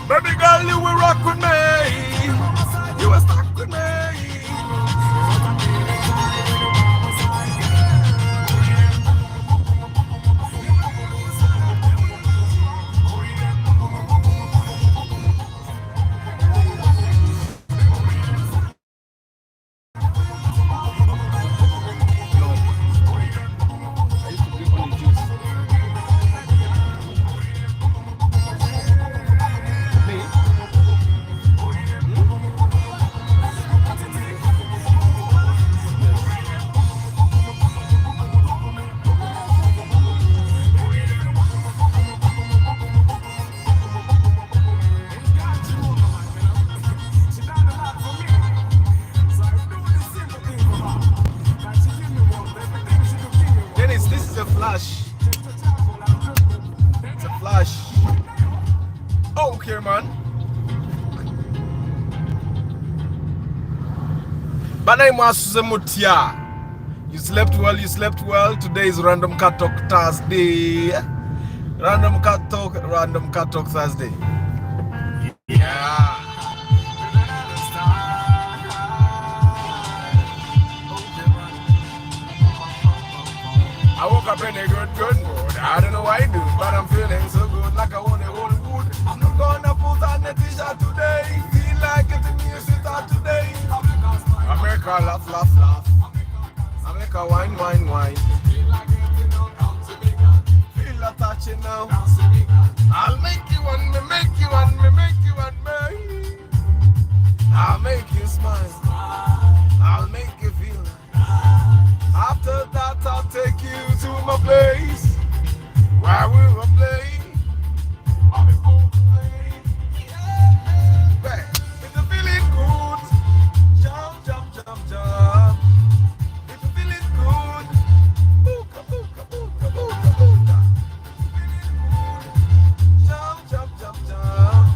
Baby girl, you will rock with me. You will stuck with me. It's a flash. Okay, man. You slept well, you slept well. Today is Random Cat Talk Thursday. Random Cat Talk Thursday. Yeah. I woke up in a good mood. I don't know why I do, but I'm feeling so good, like I want a whole good. I'm not gonna put on a t-shirt today. Feel like getting me a sweater today. America laugh, laugh, laugh. America wine, wine, wine. Feel a touching now. I'll make you one, me make you one, me make you one, me. I'll make you smile. I'll make you feel. After that, I'll take you to my place where we will play. Yeah. If you're feeling good, jump, jump, jump, jump. If you're feeling good, booka, booka, booka, booka, booka. Jump, jump, jump, jump.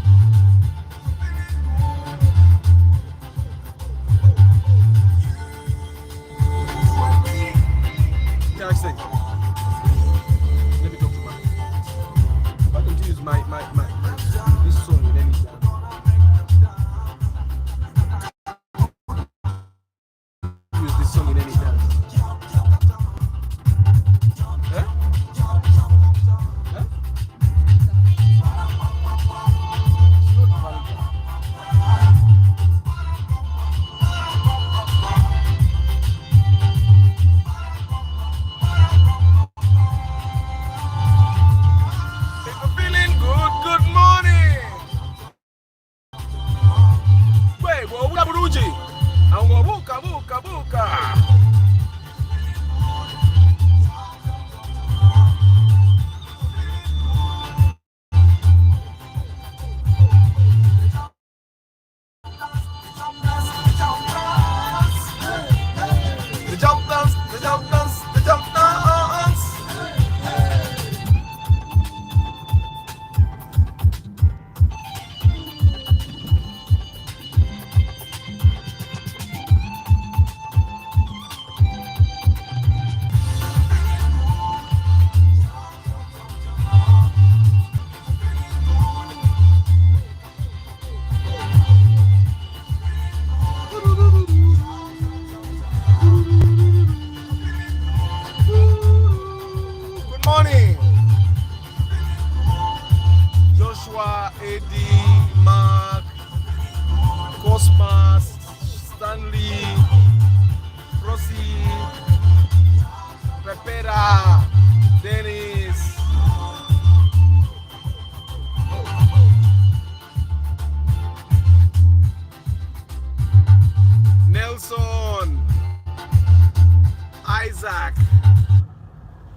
Jackson, let me talk to you. Why don't you use my this song in any time? Use this song in any time. Huh? Huh?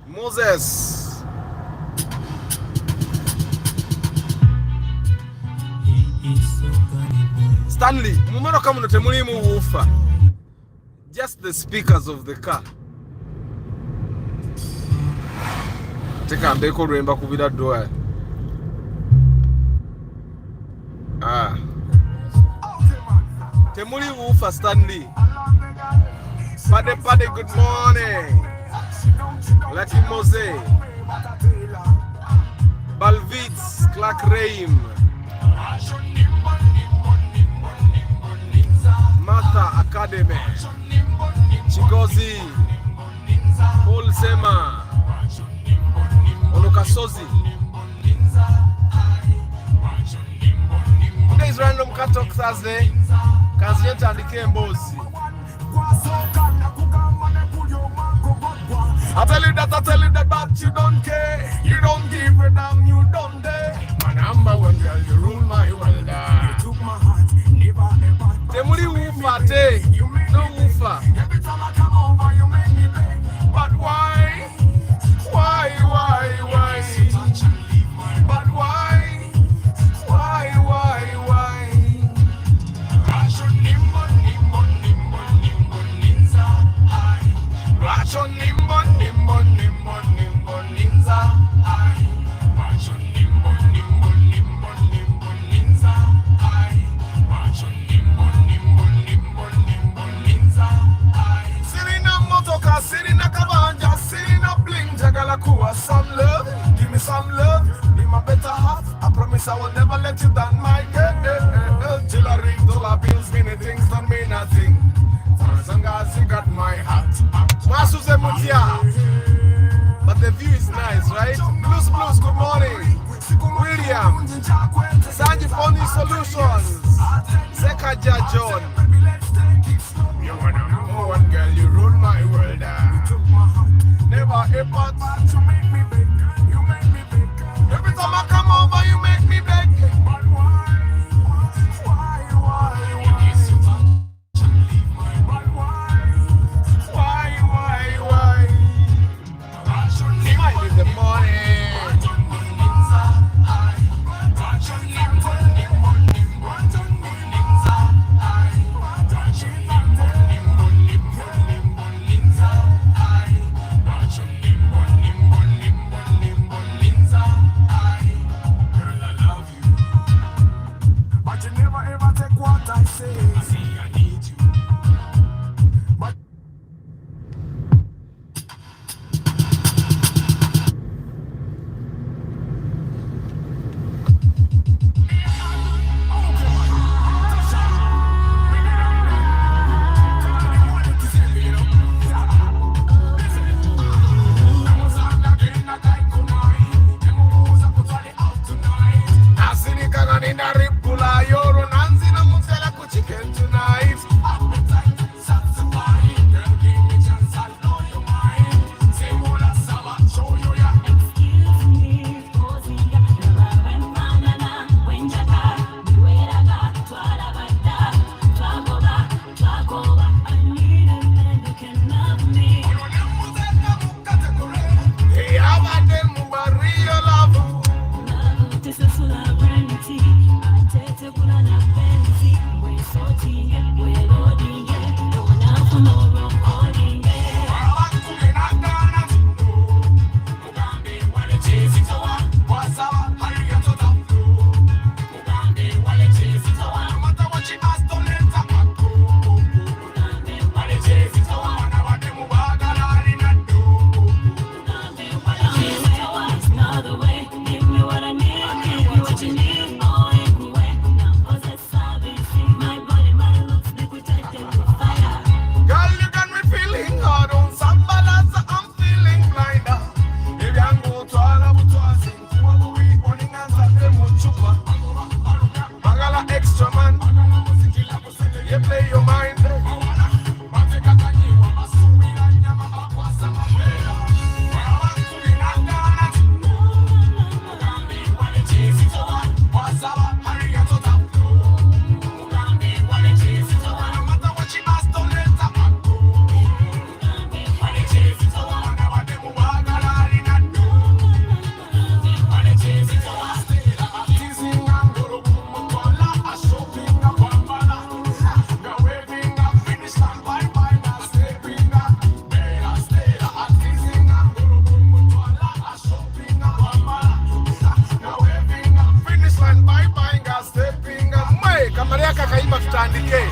Moses. Stanley, mumero kama notemulimu ufa. Just the speakers of the car. Teka mbeko lwemba kubira doa. Ah. Temuli Wufa Stanley. Paddy, good morning. Lucky Mose. Balvitz, Clark Reim. Martha Academy. Chigozi. Paul Sema. Olukasozi. Today is Random Cat Talk Thursday. Kazienta andike mbozi. I tell you that, but you don't care. You don't give a damn, you don't dare. My number one girl, you rule my world. You took my heart, never ever. Temuri Wufa, te. No Wufa. Every time I come over, you make me beg. But why? Why? But why? Some love, give me some love, be my better half. I promise I will never let you down, my girl. Till I ring dollar bills, many things don't mean nothing. For as long as you got my heart. Masuze Mutia. But the view is nice, right? Blues, good morning. William, Sanji Funny Solutions, Sekaja John. You are the number one girl, you rule my world. Never ever thought you make me beg. You make me beg. Every time I come over, you make me beg. But why? But why? He might leave the morning. aka kaimba tutandike.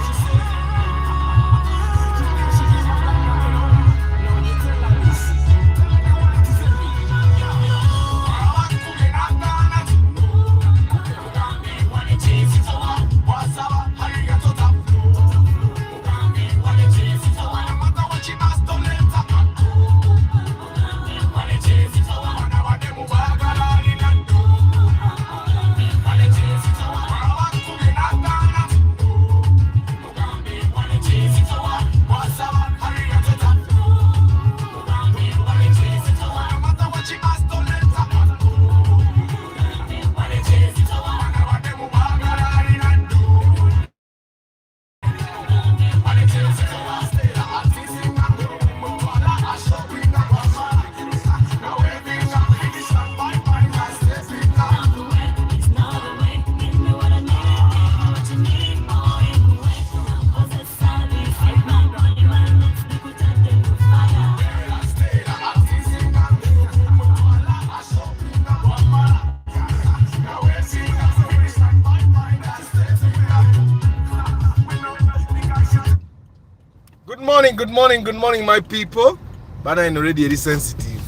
Good morning, my people. But I'm already very sensitive.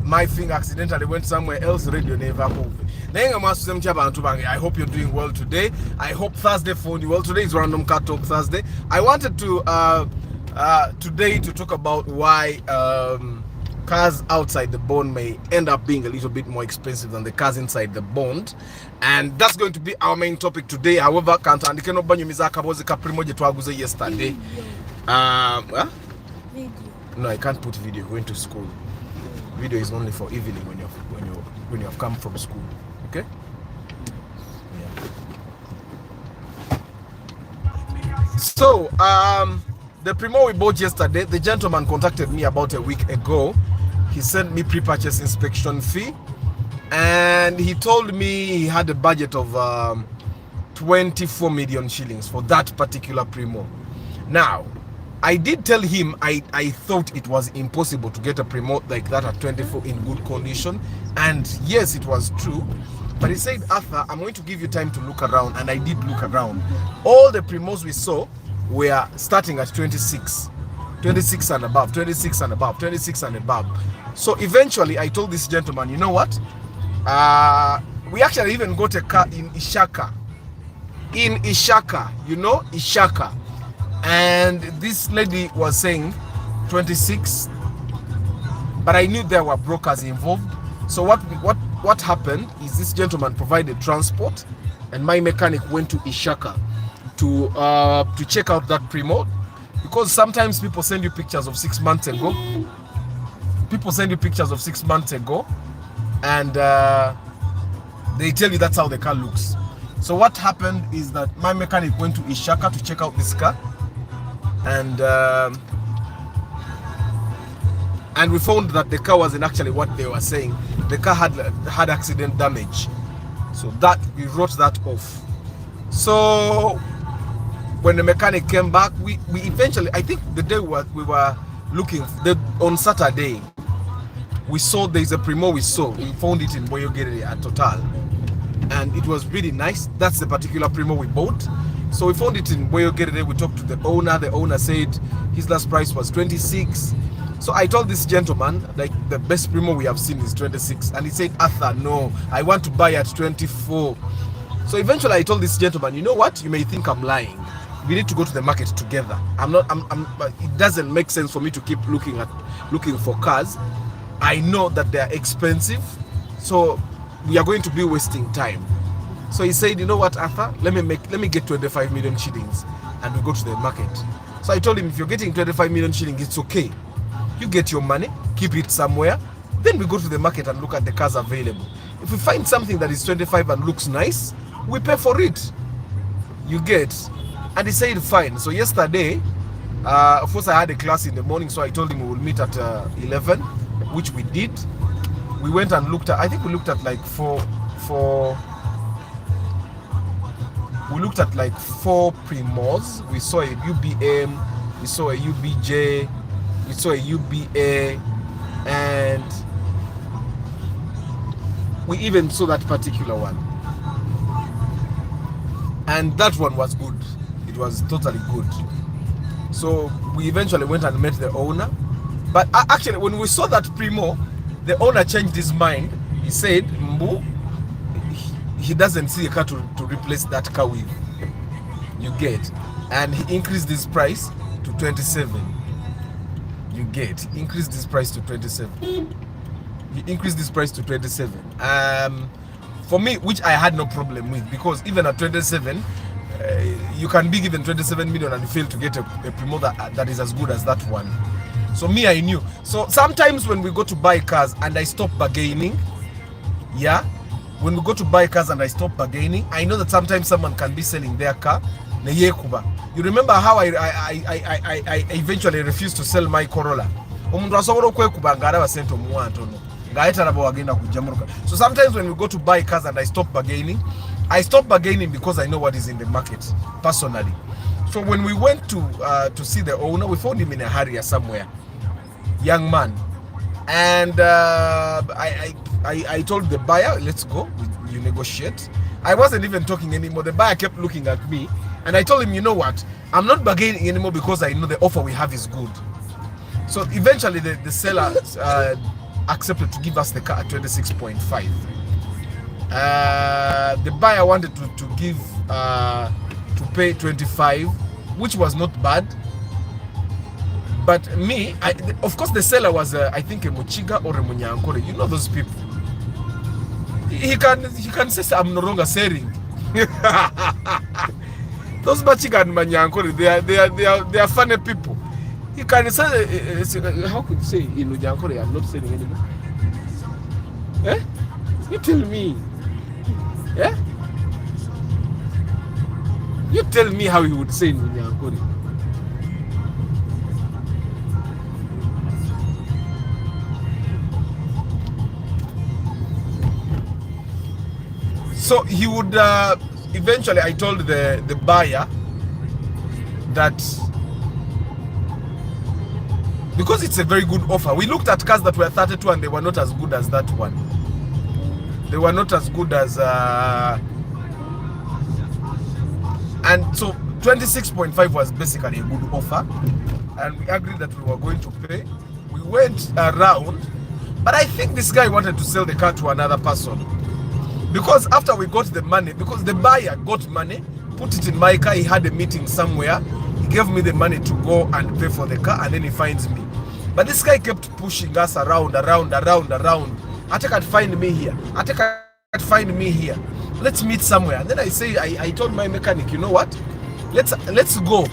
My thing accidentally went somewhere else. Radio never moved. I hope you're doing well today. I hope Thursday for you well. Today is Random Car Talk Thursday. I wanted to today to talk about why cars outside the bond may end up being a little bit more expensive than the cars inside the bond, and that's going to be our main topic today. However, yesterday. No, I can't put video going to school. Video is only for evening when you have come from school. Okay? Yeah. So the Premio we bought yesterday, the gentleman contacted me about a week ago. He sent me pre-purchase inspection fee, and he told me he had a budget of 24 million shillings for that particular Premio. Now, I did tell him I thought it was impossible to get a Premio like that at 24 in good condition, and yes, it was true. But he said, Arthur, I'm going to give you time to look around, and I did look around. All the Premios we saw were starting at 26 and above, 26 and above, 26 and above. So eventually I told this gentleman, you know what, we actually even got a car in Ishaka, you know, Ishaka, and this lady was saying 26, but I knew there were brokers involved. So what happened is this gentleman provided transport, and my mechanic went to Ishaka to check out that Premio, because sometimes people send you pictures of 6 months ago. And they tell you that's how the car looks. So what happened is that my mechanic went to Ishaka to check out this car, and we found that the car wasn't actually what they were saying. The car had accident damage, so that we wrote that off. So when the mechanic came back, we eventually, I think the day we were looking, on Saturday, we saw there's a Premio we found it in Boyogere at Total, and it was really nice. That's the particular Premio we bought. So we found it in Boyogere. We talked to the owner said his last price was 26. So I told this gentleman, like, the best Premio we have seen is 26, and he said, Arthur, no, I want to buy at 24. So eventually I told this gentleman, you know what, you may think I'm lying, we need to go to the market together. It doesn't make sense for me to keep looking for cars. I know that they are expensive, so we are going to be wasting time. So he said, you know what, Arthur, let me get 25 million shillings, and we go to the market. So I told him, if you're getting 25 million shillings, it's okay. You get your money, keep it somewhere, then we go to the market and look at the cars available. If we find something that is 25 and looks nice, we pay for it. You get? And he said fine. So yesterday, of course, I had a class in the morning, so I told him we will meet at 11, which we did. We went and looked at, I think we looked at like four Premios. We saw a UBM, we saw a UBJ, we saw a UBA, and we even saw that particular one. and that one was good. It was totally good. So we eventually went and met the owner. But actually, when we saw that Premio, the owner changed his mind. He said, Mbu, he doesn't see a car to replace that car with. You get. And he increased this price to 27. You get. He increased this price to 27. He increased this price to 27. For me, which I had no problem with, because even at 27, you can be given 27 million and you fail to get a Premio that is as good as that one. So me, I knew. So sometimes when we go to buy cars and I stop bargaining, yeah, when we go to buy cars and I stop bargaining, I know that sometimes someone can be selling their car. You remember how I eventually refused to sell my Corolla? So sometimes when we go to buy cars and I stop bargaining because I know what is in the market personally. So when we went to see the owner, we found him in a hurry somewhere, young man, and I told the buyer, let's go, you negotiate. I wasn't even talking anymore. The buyer kept looking at me, and I told him, you know what, I'm not bargaining anymore because I know the offer we have is good. So eventually the seller accepted to give us the car at 26.5. The buyer wanted to give to pay 25, which was not bad. But me, of course, the seller was I think a Muchiga or a Munyankore. You know those people. He can say I'm no longer selling. Those Machiga and Munyankore, they are funny people. He can say, how could you say in Munyankore I'm not selling anymore? Eh? You tell me. Yeah? You tell me how he would say in Munyankore. So he would eventually, I told the buyer that because it's a very good offer, we looked at cars that were 32 and they were not as good as that one. They were not as good as and so 26.5 was basically a good offer, and we agreed that we were going to pay. We went around, but I think this guy wanted to sell the car to another person, because after we got the money, because the buyer got money, put it in my car, he had a meeting somewhere, he gave me the money to go and pay for the car, and then he finds me. But this guy kept pushing us around. Ate can't find me here. Ate can't find me here. Let's meet somewhere. And then I told my mechanic, you know what? Let's go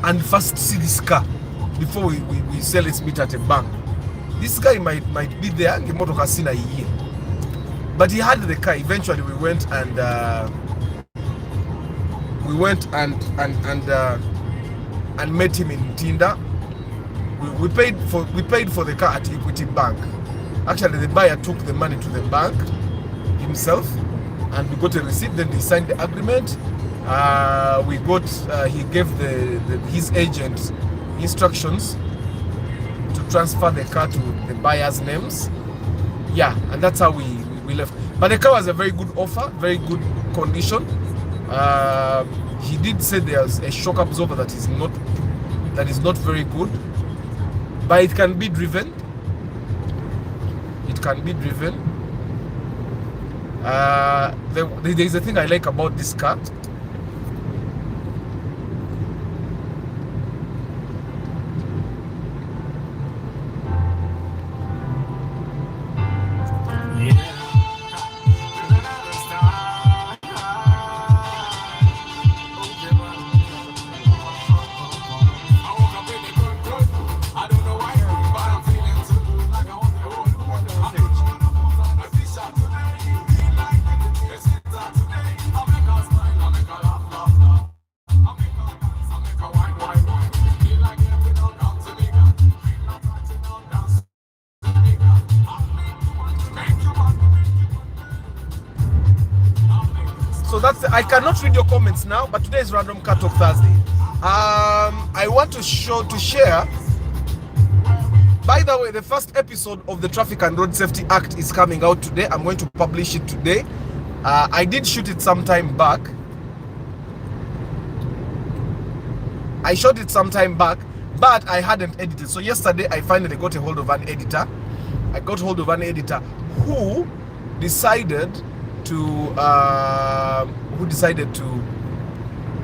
and first see this car before we sell. Let's meet at a bank. This guy might be there. But he had the car. Eventually we went and met him in Tinda. We paid for the car at Equity Bank. Actually, the buyer took the money to the bank himself, and we got a receipt. Then he signed the agreement. He gave his agent instructions to transfer the car to the buyer's names. Yeah, and that's how we left. But the car was a very good offer, very good condition. He did say there's a shock absorber that is not very good, but it can be driven. It can be driven. There is a thing I like about this car. I cannot read your comments now, but today is Random Car Talk Thursday. I want to share. By the way, the first episode of the Traffic and Road Safety Act is coming out today. I'm going to publish it today. I did shoot it some time back. I shot it some time back, but I hadn't edited. So yesterday I finally got a hold of an editor. I got hold of an editor who decided to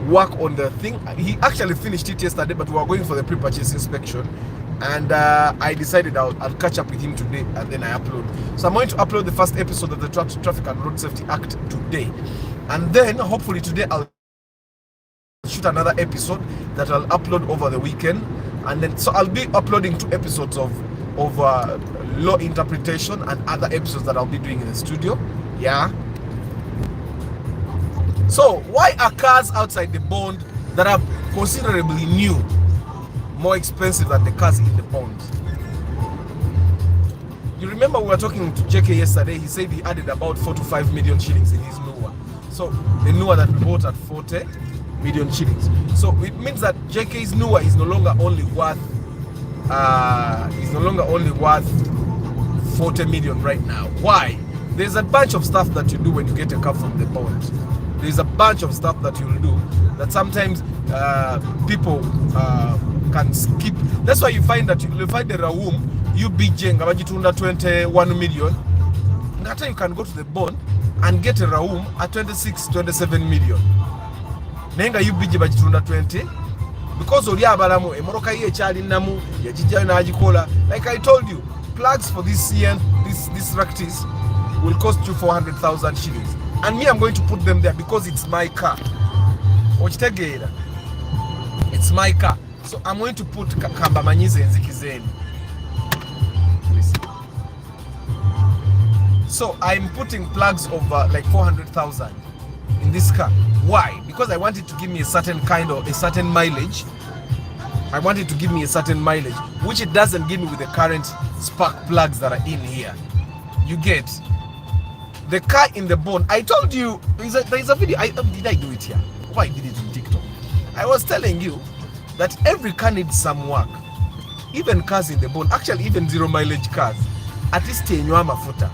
work on the thing. He actually finished it yesterday, but we were going for the pre-purchase inspection, and I decided I'll catch up with him today, and then I upload. So I'm going to upload the first episode of the Traffic and Road Safety Act today, and then hopefully today I'll shoot another episode that I'll upload over the weekend, and then so I'll be uploading 2 episodes of law interpretation and other episodes that I'll be doing in the studio. Yeah. So why are cars outside the bond that are considerably new more expensive than the cars in the bond? You remember we were talking to JK yesterday. He said he added about 4 to 5 million shillings in his Nua. So the Nua that we bought at 40 million shillings. So it means that JK's Nua is no longer only worth 40 million right now. Why? There's a bunch of stuff that you do when you get a car from the bond. There's a bunch of stuff that you'll do that sometimes people can skip. That's why you find that you'll find the Raum, you big jenga, under 21 million. After you can go to the bond and get a Raum at 26, 27 million. Nenga you big under 20. Because Oriabaramu, Emoroka Chali Namu, Yajija Najikola, like I told you, plugs for this year, this practice will cost you 400,000 shillings. And me, I'm going to put them there because it's my car. It's my car. So I'm going to put Kambamanyize and Zikizeni. So I'm putting plugs of like 400,000 in this car. Why? Because I want it to give me a certain mileage. I want it to give me a certain mileage, which it doesn't give me with the current spark plugs that are in here. You get the car in the bond. I told you there is a video. Did I do it here? Why did it in TikTok? I was telling you that every car needs some work. Even cars in the bond, actually even 0 mileage cars, at least tenywa mafuta.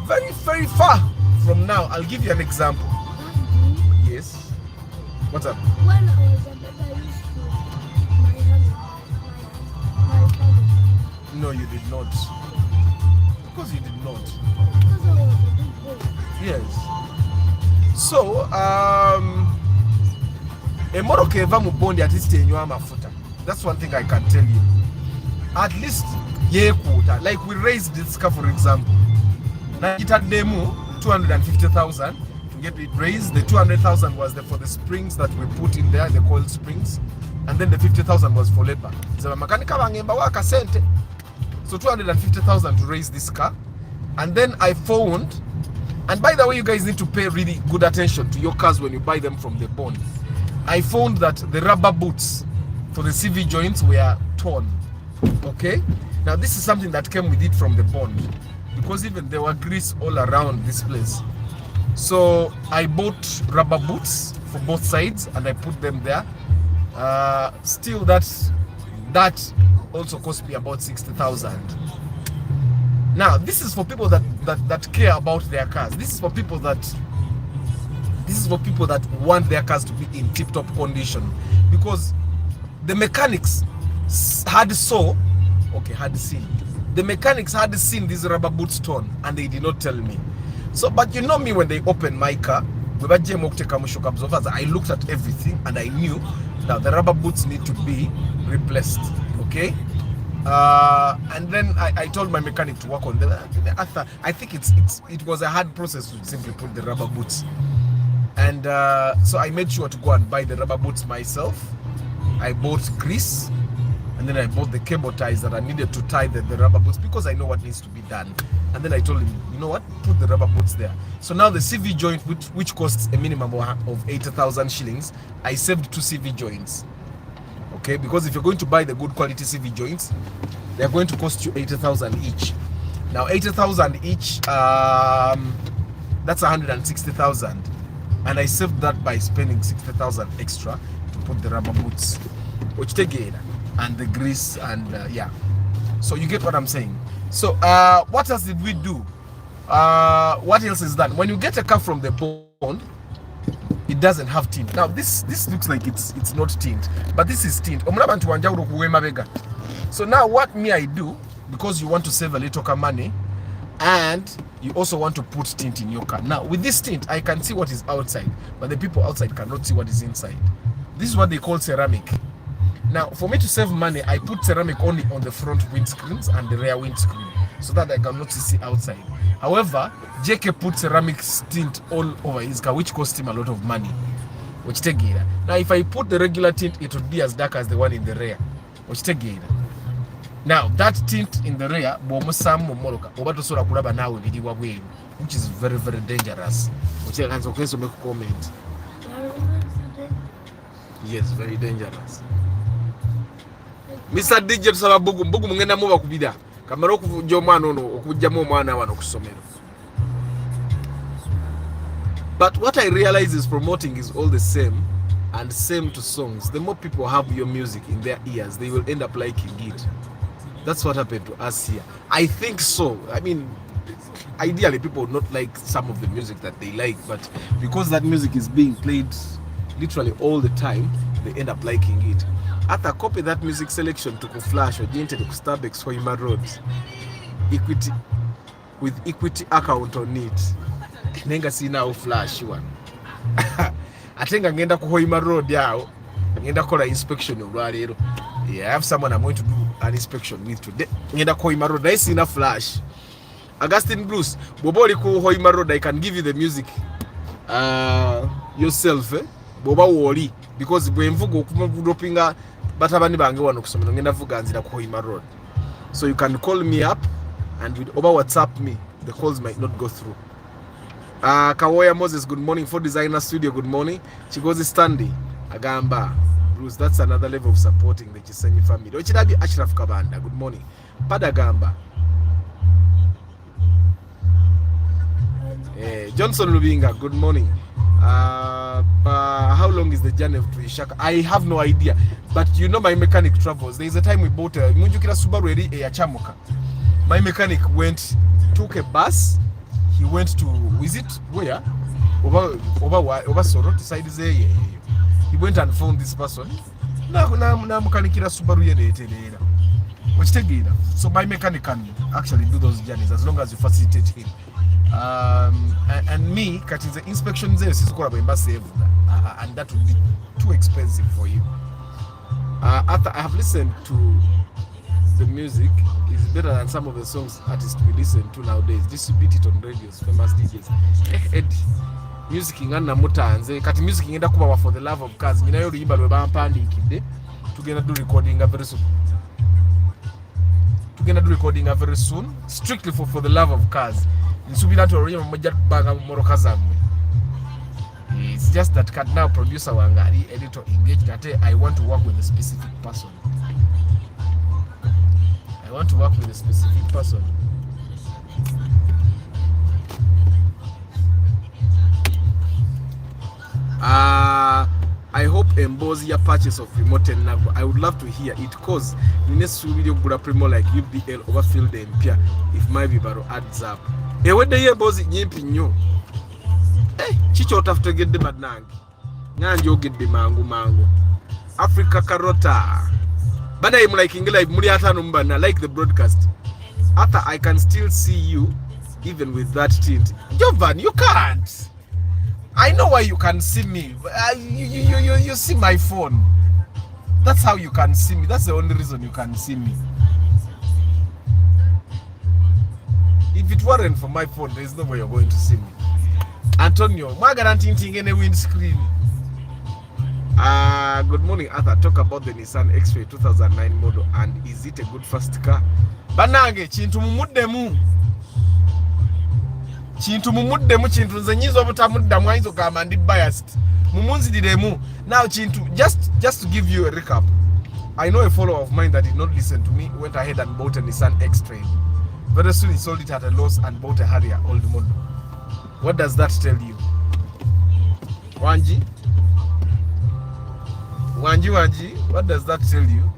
Very, very far from now. I'll give you an example. Yes. What's up? When I was a baby, I used to my father. No, you did not. Because you did not. Because I was a big boy. Yes. So, Emoroka eva mu bondi at least tenywa mafuta. That's one thing I can tell you. At least yekuta. Like we raised this car, for example. Now it had demo 250,000 to get it raised. The 200,000 was for the springs that we put in there, the coil springs, and then the 50,000 was for labor. So 250,000 to raise this car, and then I found. And by the way, you guys need to pay really good attention to your cars when you buy them from the bond. I found that the rubber boots for the CV joints were torn. Okay, now this is something that came with it from the bond, because even there were grease all around this place. So I bought rubber boots for both sides and I put them there. Still that also cost me about 60,000. Now this is for people that care about their cars. This is for people that want their cars to be in tip-top condition, because the mechanics had seen these rubber boots torn and they did not tell me. So, but you know me, when they opened my car, I looked at everything and I knew that the rubber boots need to be replaced. Okay, and then I told my mechanic to work on them. I think it was a hard process to simply put the rubber boots, and so I made sure to go and buy the rubber boots myself. I bought grease, and then I bought the cable ties that I needed to tie the rubber boots, because I know what needs to be done. And then I told him, you know what, put the rubber boots there. So now the CV joint, which costs a minimum of 80,000 shillings, I saved 2 CV joints. Okay, because if you're going to buy the good quality CV joints, they're going to cost you 80,000 each. Now 80,000 each, that's 160,000. And I saved that by spending 60,000 extra to put the rubber boots, which take it, and the grease, and yeah. So you get what I'm saying. So what else did we do? What else is done? When you get a car from the bond, it doesn't have tint. Now this looks like it's not tint, but this is tint. So now what I do, because you want to save a little money and you also want to put tint in your car. Now with this tint I can see what is outside, but the people outside cannot see what is inside. This is what they call ceramic. Now for me to save money, I put ceramic only on the front windscreens and the rear windscreen so that I cannot see outside. However, JK put ceramic tint all over his car, which cost him a lot of money. Which take it. Now if I put the regular tint, it would be as dark as the one in the rear. Which take it. Now that tint in the rear, which is very, very dangerous. Which I can also make a comment. Yes, very dangerous. Mr. DJ tusaba bugu mungenda muba kubida. Kamera okuvujja omwana ono okujjamu omwana wano kusomero. But what I realize is promoting is all the same and same to songs. The more people have your music in their ears, they will end up liking it. That's what happened to us here. I think so. I mean, ideally people would not like some of the music that they like, but because that music is being played literally all the time, they end up liking it. After copy that music selection to Flash or Gente to Starbucks for Hima Road, Equity with Equity account on it. Nenga see now Flash one. I think I'm going to Hima Road yao. I'm going to call an inspection of Rarero. Yeah, I have someone I'm going to do an inspection with today. I'm going to call Hima Road. I see na Flash. Augustine Bruce, Boboli ko Hima Road. I can give you the music yourself. Boba woli because bwe mvugo kumudropinga batabani bange wano kusomero ngenda vuga nzira ku Hima Road. So you can call me up and with over WhatsApp me. The calls might not go through. Kawoya Moses, good morning. For Designer Studio, good morning. Chigozi Stanley agamba Bruce, that's another level of supporting the Chisenyi family. Ochirabi Ashraf Kabanda, good morning. Padagamba. Johnson Lubinga, good morning. How long is the journey to Ishaka? I have no idea, but you know my mechanic travels. There is a time we bought a Subaru Chamoka. My mechanic took a bus. He went to visit where? Over Sorot side is there. He went and found this person. Na mechanic Subaru which take it. So my mechanic can actually do those journeys as long as you facilitate him. And me cutting the inspection there and that would be too expensive for you. After I have listened to the music, it's better than some of the songs artists we listen to nowadays. Distribute it on radios, famous DJs. Music ingana mutanze kati music ingenda kuba for the love of cars. Mina yo luyimba lwe bampandikide tugenda do recording very soon. Tugenda do recording very soon strictly for the love of cars. It's just that now producer wangari editor engaged that I want to work with a specific person. I want to work with a specific person. I hope Mbozia purchase of remote and Nagwa. I would love to hear it cause the next video gura Premio like UBL overfill the Mpia if my bibaro adds up. Whether you bozi nyimpi nyo. Chicho otaftegedde badnangi. Nganjo gedde mangu. Africa Carota. But I'm like Ingela muri atano mbana like the broadcast. After I can still see you even with that tint. Jovan, you can't. I know why you can see me. You see my phone. That's how you can see me. That's the only reason you can see me. If it weren't for my phone, there is no way you're going to see me. Antonio, my guarantee in a windscreen. Good morning, Arthur. Talk about the Nissan X-Ray 2009 model and is it a good first car? Banage, chintu mumuddemu. Chintu mumuddemu chintu nzenyizo butamudda mwanzo kama ndi biased. Mumunzididemu. Now chintu just to give you a recap. I know a follower of mine that did not listen to me went ahead and bought a Nissan X-Trail. Very soon he sold it at a loss and bought a Harrier old model. What does that tell you? Wanji, what does that tell you?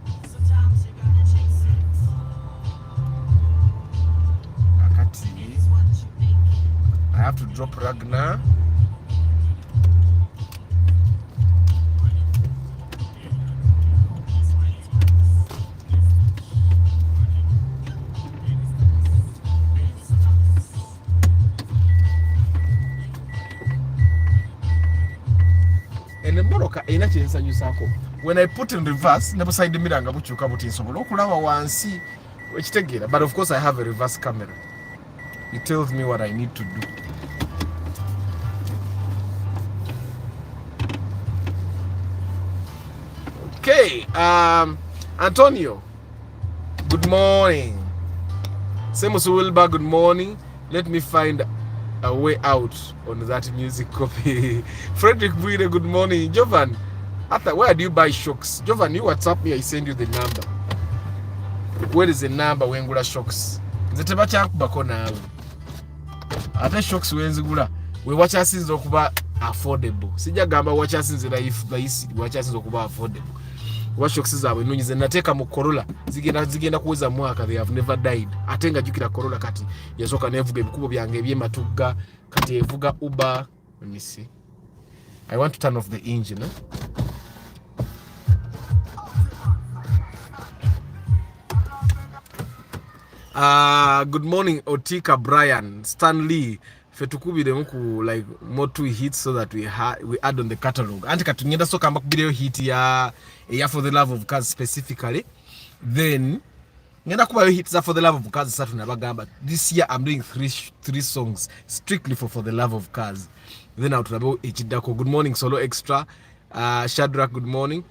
I have to drop Ragnar. emotoka ina kyensanyusako when I put in reverse ne beside mirror nga bukyuka buti nsobola okulaba wansi ekitegeera, but of course I have a reverse camera. It tells me what I need to do. Okay, Antonio, good morning. Semus Wilbur, good morning. Let me find a way out on that music copy. Frederick Buire, good morning. Jovan, after where do you buy shocks? Jovan, you WhatsApp me, I send you the number. Where is the number when gula shocks? Nzeteba kyakubako naawe. Ate shocks wenzigula we wakyasinza okuba affordable. Sijja gamba wakyasinza layisi, wakyasinza okuba affordable. Wa shocks zaabwe ennungi ze nateeka mu Corolla zigenda kuweza mwaka, they have never died. Ate nga jjukira Corolla kati yasooka nevuga ebikubo byange eby'ematugga, kati evuga Uber. Let me see. I want to turn off the engine. Good morning Otika, Brian, Stanley. Fetukubire muku like more two hits so that we add on the catalog. Anti katungenda so kamba kubire hit ya For the Love of Cars specifically. Then ngenda kuba hits za For the Love of Cars satu nabagamba. This year I'm doing three songs strictly for the love of cars. Then out rabo Echidako. Good morning Solo Extra. Shadrach, good morning.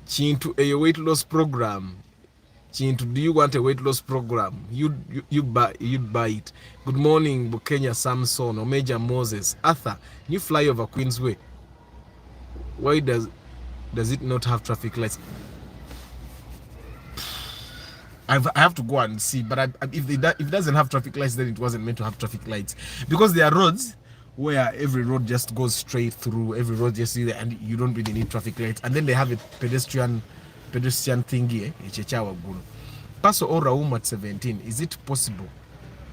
Chintu a weight loss program. Chintu, do you want a weight loss program? You'd buy it. Good morning, Bukenya Samson, Omeja Moses, Arthur. You fly over Queensway. Why does it not have traffic lights? I have to go and see, but if it doesn't have traffic lights, then it wasn't meant to have traffic lights, because there are roads where every road just goes straight through. Every road just there, and you don't really need traffic lights. And then they have a pedestrian thingy, Paso or Raum at 17, is it possible?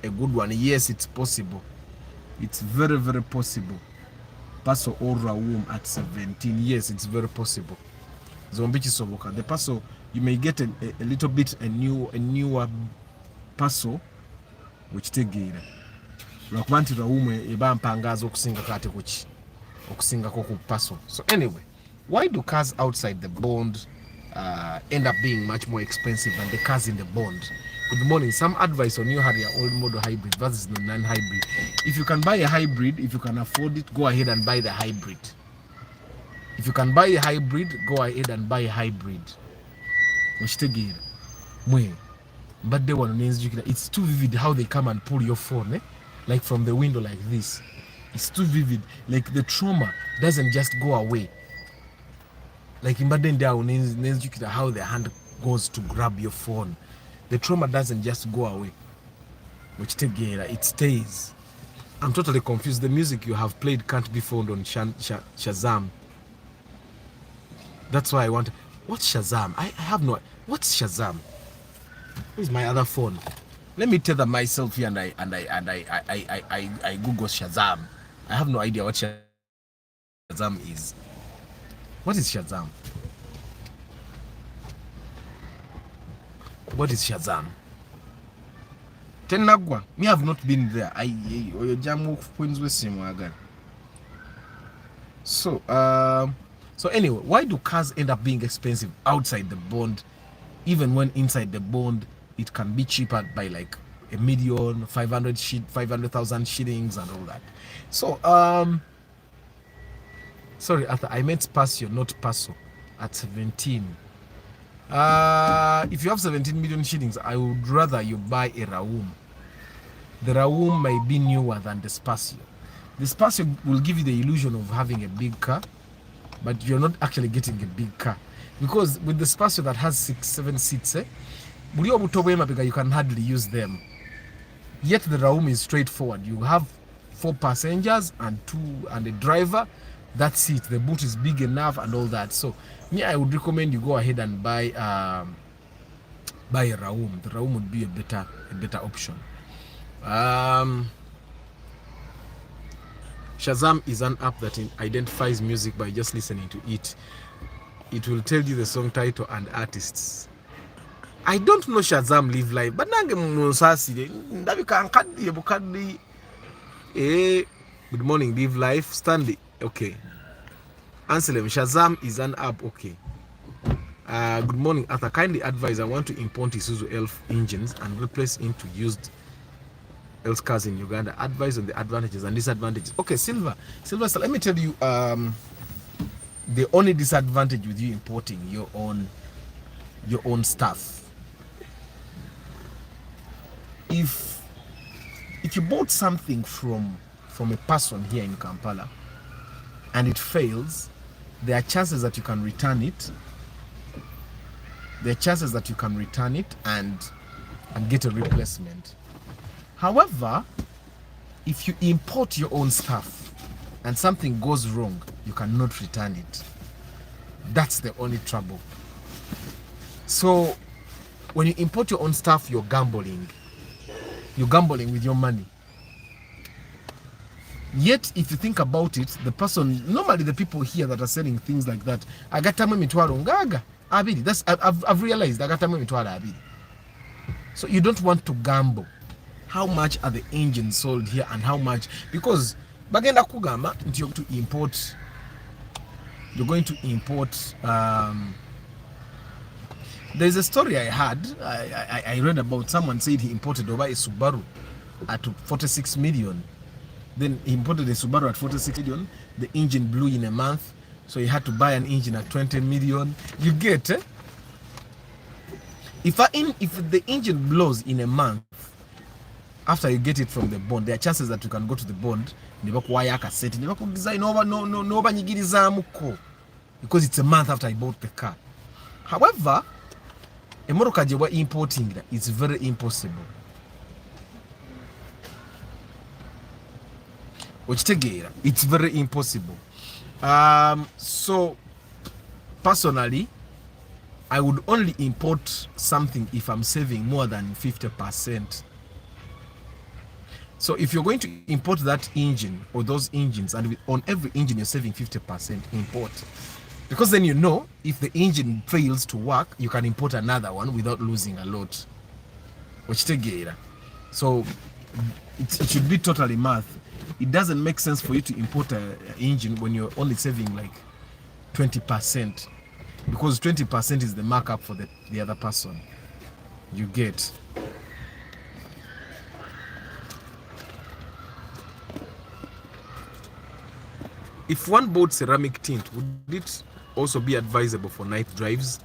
A good one? Yes, it's possible. It's very, very possible. Paso or Raum at 17, yes, it's very possible. Zombichi Soboka. The Paso, you may get a little bit a newer Paso, which take it. Lwakubanti Raum eba mpangazo okusinga kate kuchi okusinga koku Paso. So anyway, why do cars outside the bond end up being much more expensive than the cars in the bond? Good morning. Some advice on new Harrier old model hybrid versus the non-hybrid. If you can buy a hybrid, if you can afford it, go ahead and buy the hybrid. If you can buy a hybrid, go ahead and buy a hybrid. It's too vivid how they come and pull your phone, like from the window like this. It's too vivid. Like the trauma doesn't just go away. Like in Baden down, how the hand goes to grab your phone. The trauma doesn't just go away. It stays. I'm totally confused. The music you have played can't be found on Shazam. That's why I want. What's Shazam? I have no. What's Shazam? Where's my other phone? Let me tether myself here and I Google Shazam. I have no idea what Shazam is. What is Shazam? What is Shazam? Tenagwa. Me have not been there. So anyway, why do cars end up being expensive outside the bond, even when inside the bond it can be cheaper by like $1 million, 500,000 shillings and all that? So sorry, Arthur, I meant Pasio, not Paso. At 17. If you have 17 million shillings, I would rather you buy a Raum. The Raum might be newer than the Spacio. The Spacio will give you the illusion of having a big car, but you're not actually getting a big car. Because with the Spacio that has 6-7 seats, you can hardly use them. Yet the Raum is straightforward. You have 4 passengers and a driver. That's it. The boot is big enough and all that. So me, I would recommend you go ahead and buy a Raum. The Raum would be a better option. Shazam is an app that identifies music by just listening to it. It will tell you the song title and artists. I don't know Shazam Live Live, but nange musasire ndabikankadde bukadde. Good morning, Live Life. Stanley. Okay. Anselm, Shazam is an app. Okay. Good morning, Arthur. Kindly advise. I want to import Isuzu Elf engines and replace into used Elf cars in Uganda. Advise on the advantages and disadvantages. Okay, Silver. So let me tell you. The only disadvantage with you importing your own stuff, if you bought something from a person here in Kampala and it fails, there are chances that you can return it. There are chances that you can return it and get a replacement. However, if you import your own stuff and something goes wrong, you cannot return it. That's the only trouble. So when you import your own stuff, you're gambling. You're gambling with your money. Yet, if you think about it, normally the people here that are selling things like that, agatama mitwalo ngaga abiri. That's I've realized agatama mitwalo abiri. So you don't want to gamble. How much are the engines sold here and how much? Because bagenda kugamba you're going to import. There's a story I had. I read about someone said he imported over a Subaru at 46 million. Then he imported a Subaru at 46 million. The engine blew in a month, so he had to buy an engine at 20 million. You get it? If the engine blows in a month, after you get it from the bond, there are chances that you can go to the bond, because it's a month after I bought the car. However, a motoka je wa importing, it's very impossible. It's very impossible. So personally, I would only import something if I'm saving more than 50%. So if you're going to import that engine or those engines, and on every engine you're saving 50%, import. Because then you know, if the engine fails to work, you can import another one without losing a lot. So it should be totally math. It doesn't make sense for you to import an engine when you're only saving like 20%, because 20% is the markup for the other person. You get. If one bought ceramic tint, would it also be advisable for night drives?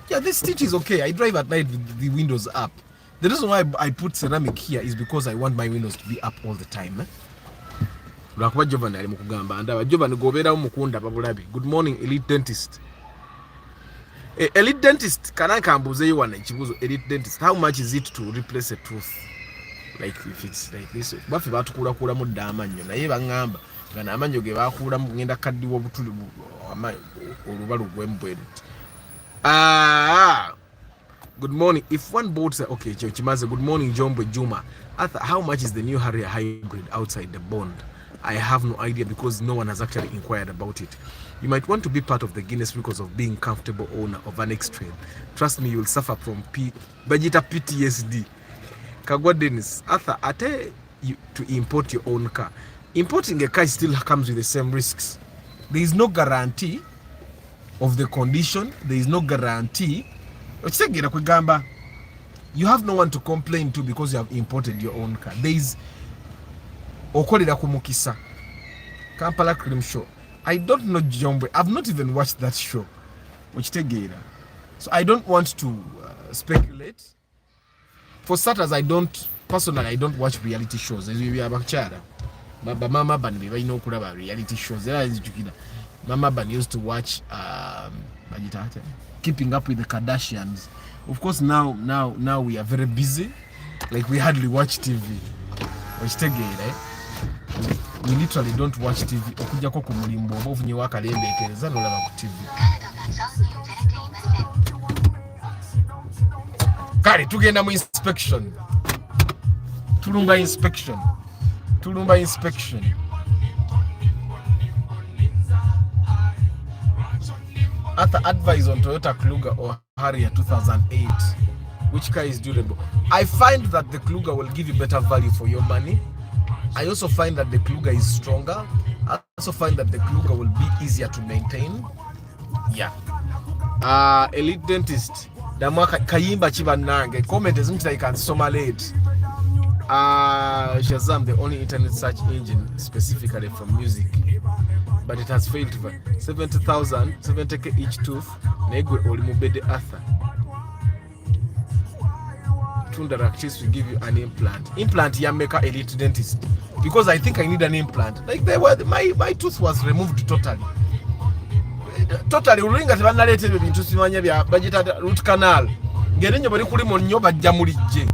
Yeah, this tint is okay. I drive at night with the windows up. The reason why I put ceramic here is because I want my windows to be up all the time. Good morning, Elite Dentist. Elite Dentist, can I come Elite Dentist? How much is it to replace a tooth? Like if it's like this, but if you kula mu damanyo na yeba ngamba ngana amanyo ge bakula mu ngenda kaddi wobutuli olubalu gwembwede. Good morning. If one bought okay, Chimaze, good morning, Jombo Juma. Arthur, how much is the new Harrier hybrid outside the bond? I have no idea because no one has actually inquired about it. You might want to be part of the Guinness because of being comfortable owner of an X-Trail. Trust me, you will suffer from PTSD. Kagwa Dennis, Arthur, I tell you to import your own car. Importing a car still comes with the same risks. There is no guarantee of the condition. There is no guarantee. You have no one to complain to because you have imported your own car. There is Okolera Kumukisa, Kampala Cream Show. I don't know Jombe. I've not even watched that show. So I don't want to speculate. For starters, I don't watch reality shows. Mama Bani, I know about reality shows. Mama Bani used to watch Keeping Up with the Kardashians. Of course, now we are very busy. Like we hardly watch TV. We literally don't watch TV. Okujako ku mulimbo obufunye wakalembekereza nolaba ku TV. Kale tugenda mu inspection. Tulumba inspection. Other advice on Toyota Kluger or Harrier 2008. Which car is durable? I find that the Kluger will give you better value for your money. I also find that the Kluger is stronger. I also find that the Kluger will be easier to maintain. Yeah. Elite Dentist. Damwaka Kayimba Chibanange. Comment is not like Soma late. Shazam, the only internet search engine specifically for music. But it has failed for 70,000, 70k each tooth. Negwe Olimubede Arthur. Tunda will give you an implant. Implant Yameka Elite Dentist. Because I think I need an implant. Like they were, my tooth was removed totally. Totally, ulinga tibanalete bintu simanya bya budget root canal. Ngerinyo bali kuli monyo bajja mulije.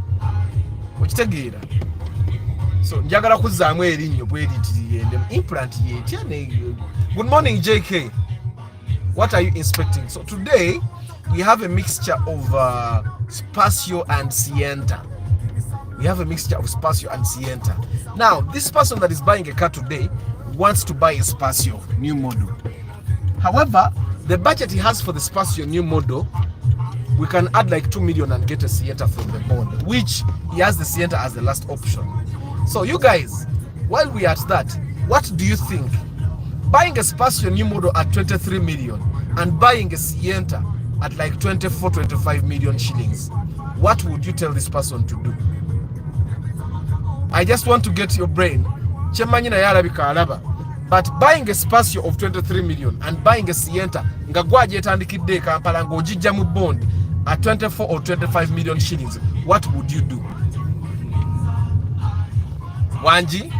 Okitegeera. So njagala kuzaamu erinyo bweditiri ende implant yetya ne. Good morning JK. What are you inspecting? So today we have a mixture of Spacio and Sienta. We have a mixture of Spacio and Sienta. Now, this person that is buying a car today wants to buy a Spacio new model. However, the budget he has for the Spacio new model, we can add like 2 million and get a Sienta from the bond, which he has the Sienta as the last option. So you guys, while we are at that, what do you think? Buying a Spacio new model at 23 million and buying a Sienta at like 24, 25 million shillings, what would you tell this person to do? I just want to get your brain. But buying a Spacio of 23 million and buying a Sienta nga gwaje etandikidde Kampala ng'ogijja mu bond at 24 or 25 million shillings, what would you do? Wanji,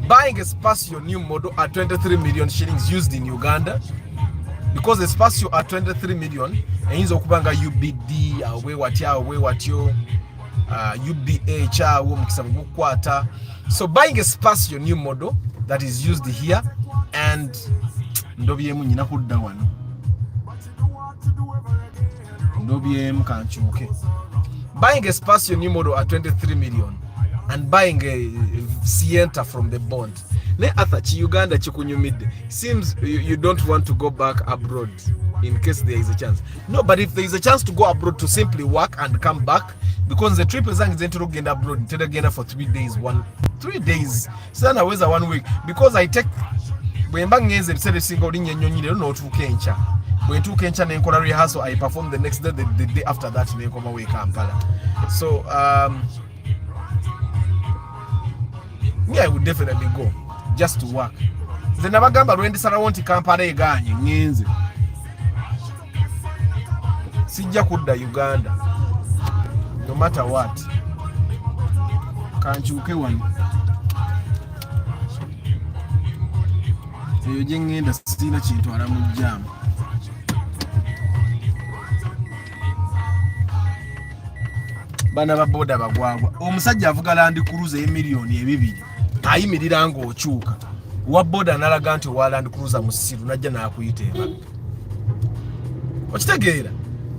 buying a Spacio new model at 23 million shillings used in Uganda, because the Spacio at 23 million eyinza okubanga UBD awe watyo UBA chawo mukisa mukwata. So buying a Spacio new model that is used here and ndobyemu nyina kudda wano ndobyemu kanchuke. Buying a Spacio new model at 23 million and buying a Sienta from the bond. Ne athachi Uganda chikunyumide. Seems you don't want to go back abroad in case there is a chance. No, but if there is a chance to go abroad to simply work and come back, because the trip is going to abroad again for 3 days, 3 days. Sana weza 1 week, because I take when ngeze bisere single linye nyonyire no tukencha. When tukencha ne nkola rehearsal, I perform the next day, the day after that ne nkoma we Kampala. So me, I would definitely go just to work. The nabagamba lwendisala wonti Kampala eganye ngenze. Sijja kudda Uganda. No matter what. Kanchuke wano. Eyo gye ngenda sina kintu ala mu jam. Bana baboda bagwagwa. Omusajja avuga Land Cruiser y'emiliyoni 2. Ayimirira ng'okyuka. Wa boda nalaga nti wa Land Cruiser musiru najja nakuyiteeba. Okitegeera?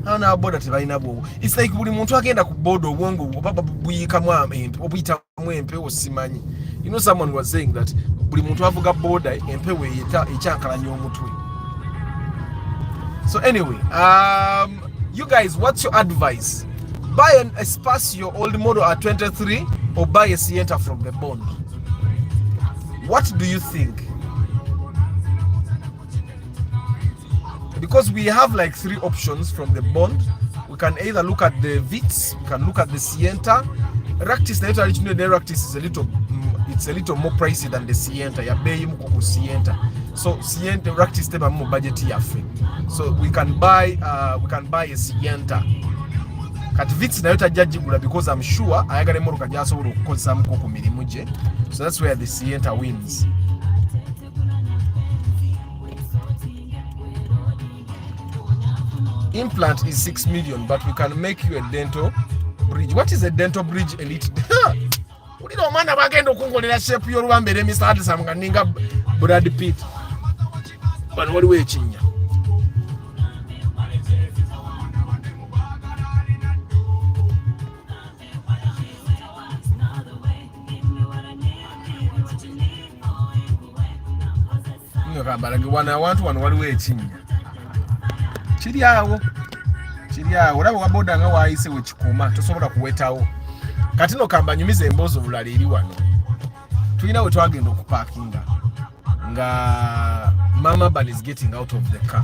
Ana boda tebalina bwo. It's like buli muntu agenda ku boda obwongo baba buyikamu empe obuyitamu empe osimanyi. You know, someone was saying that buli muntu avuga boda empewe ekyankalanya omutwe. So anyway, you guys, what's your advice? Buy a Spacio old model at 23 or buy a Sienta from the bond? What do you think? Because we have like 3 options from the bond. We can either look at the Vitz, we can look at the Sienta. Ractis, the Ractis is a little more pricey than the Sienta. Ya bei mko Sienta. So Sienta Ractis teba mo budget yafe. So we can buy a Sienta. Kati Vitz na yota jajigula, because I'm sure ayagale moruka jasobola okukozesa mu ku mirimu gye. So that's where the Sienta wins. Implant is 6 million, but we can make you a dental bridge. What is a dental bridge, Elite? Ulira omwana bagenda okungolera shape y'oluwambere Mr. Addison nga ninga Brad Pitt. But waliwo ekinnya. Abantu wano waliwo ekinnya. Kiri awo olaba waboda nga waayise wekikoma tosobola kuwetawo. Kati no kamba nyumiza emboozi obulala eri wano. tulina we twagenda okuparkinga nga Mama Ban is getting out of the car.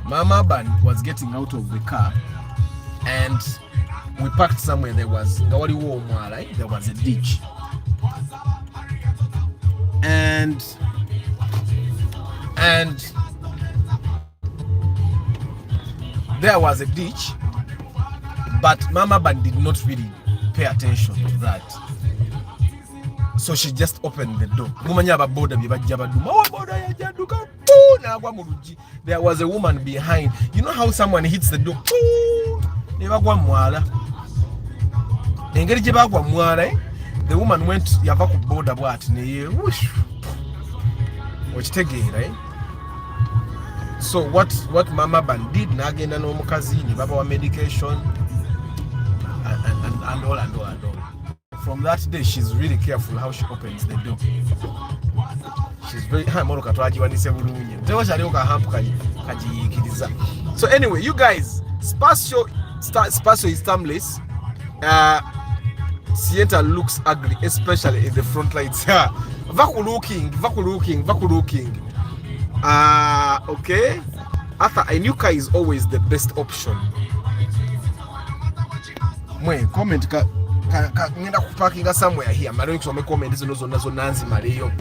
Mama Ban was getting out of the car and we parked somewhere. There was a ditch, and there was a ditch, but Mama Ban did not really pay attention to that, so she just opened the door. There was a woman behind. You know how someone hits the door? The woman went yava ku boda bwat neye whoosh. Right? So what Mama Ban did, nagenda n'omukazi ne baba wa medication and all. From that day, she's really careful how she opens the door. She's very so anyway, you guys, Spatio is timeless. Sienta looks ugly, especially in the front lights. Vaku looking. Okay. After a new car is always the best option. Mwe comment ngenda kuparkinga somewhere here. Mali kusome comment zino zonna nzimaleyo.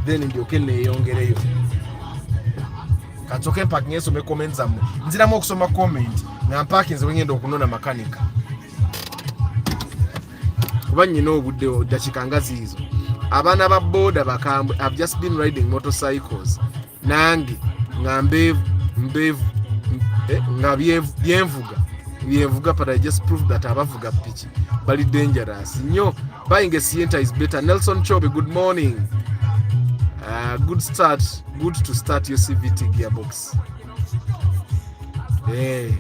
Then ndyoke neeyongereyo. Katsoke parking esome comment zammwe. Nziramu okusoma comment nga parking ngenda okunona makanika. Kuba nyina obudde dakika nga ziizo. Abaana ba boda bakambwe have just been riding motorcycles. Nange nga nga byenvuga, but I just proved that abavuga piki bali dangerous nnyo. Buying a Sienta is better. Nelson Chobe, good morning. Good to start your CVT gearbox. Hey,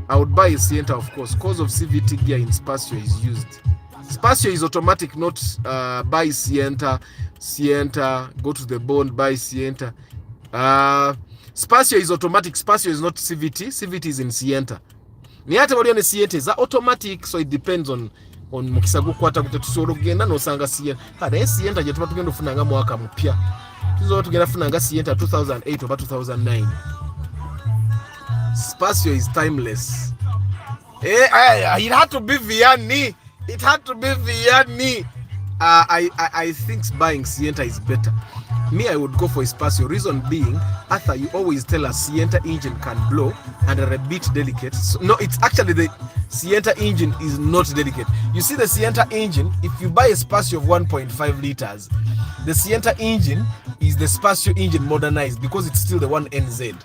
I would buy a Sienta, of course. Cause of CVT gear in Spatio is used. Spatio is automatic, not buy Sienta, go to the bond, buy Sienta. Spatio is automatic. Spatio is not CVT. CVT is in Sienta. Niate wali one Sienta is automatic, so it depends on mukisa gukwata kuti tusoro kugenda nosanga Sienta. Naye Sienta gye tuba tugenda ofunanga mwaka mupya. Tuzoba tugenda funanga Sienta 2008 oba 2009. Spatio is timeless. It had to be Vianney. It had to be Vianney. I think buying Sienta is better. Me, I would go for Spatio. Reason being, Arthur, you always tell us Sienta engine can blow and are a bit delicate. So, no, it's actually the Sienta engine is not delicate. You see the Sienta engine, if you buy a Spatio of 1.5 liters, the Sienta engine is the Spatio engine modernized because it's still the 1NZ.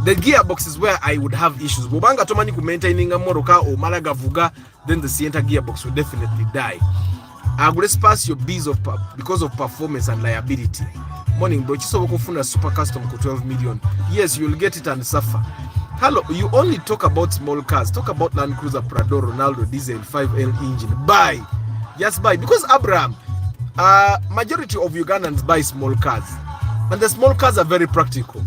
The gearbox is where I would have issues. Bobanga tomani ku maintaining a moroka or malagavuga, then the Sienta gearbox will definitely die. I would Spatio because of performance and liability. Morning, bro. Chisobo kufuna super custom for 12 million. Yes, you'll get it and suffer. Hello, you only talk about small cars. Talk about Land Cruiser Prado, Ronaldo, diesel, 5L engine. Buy. Just buy. Because Abraham, majority of Ugandans buy small cars. And the small cars are very practical.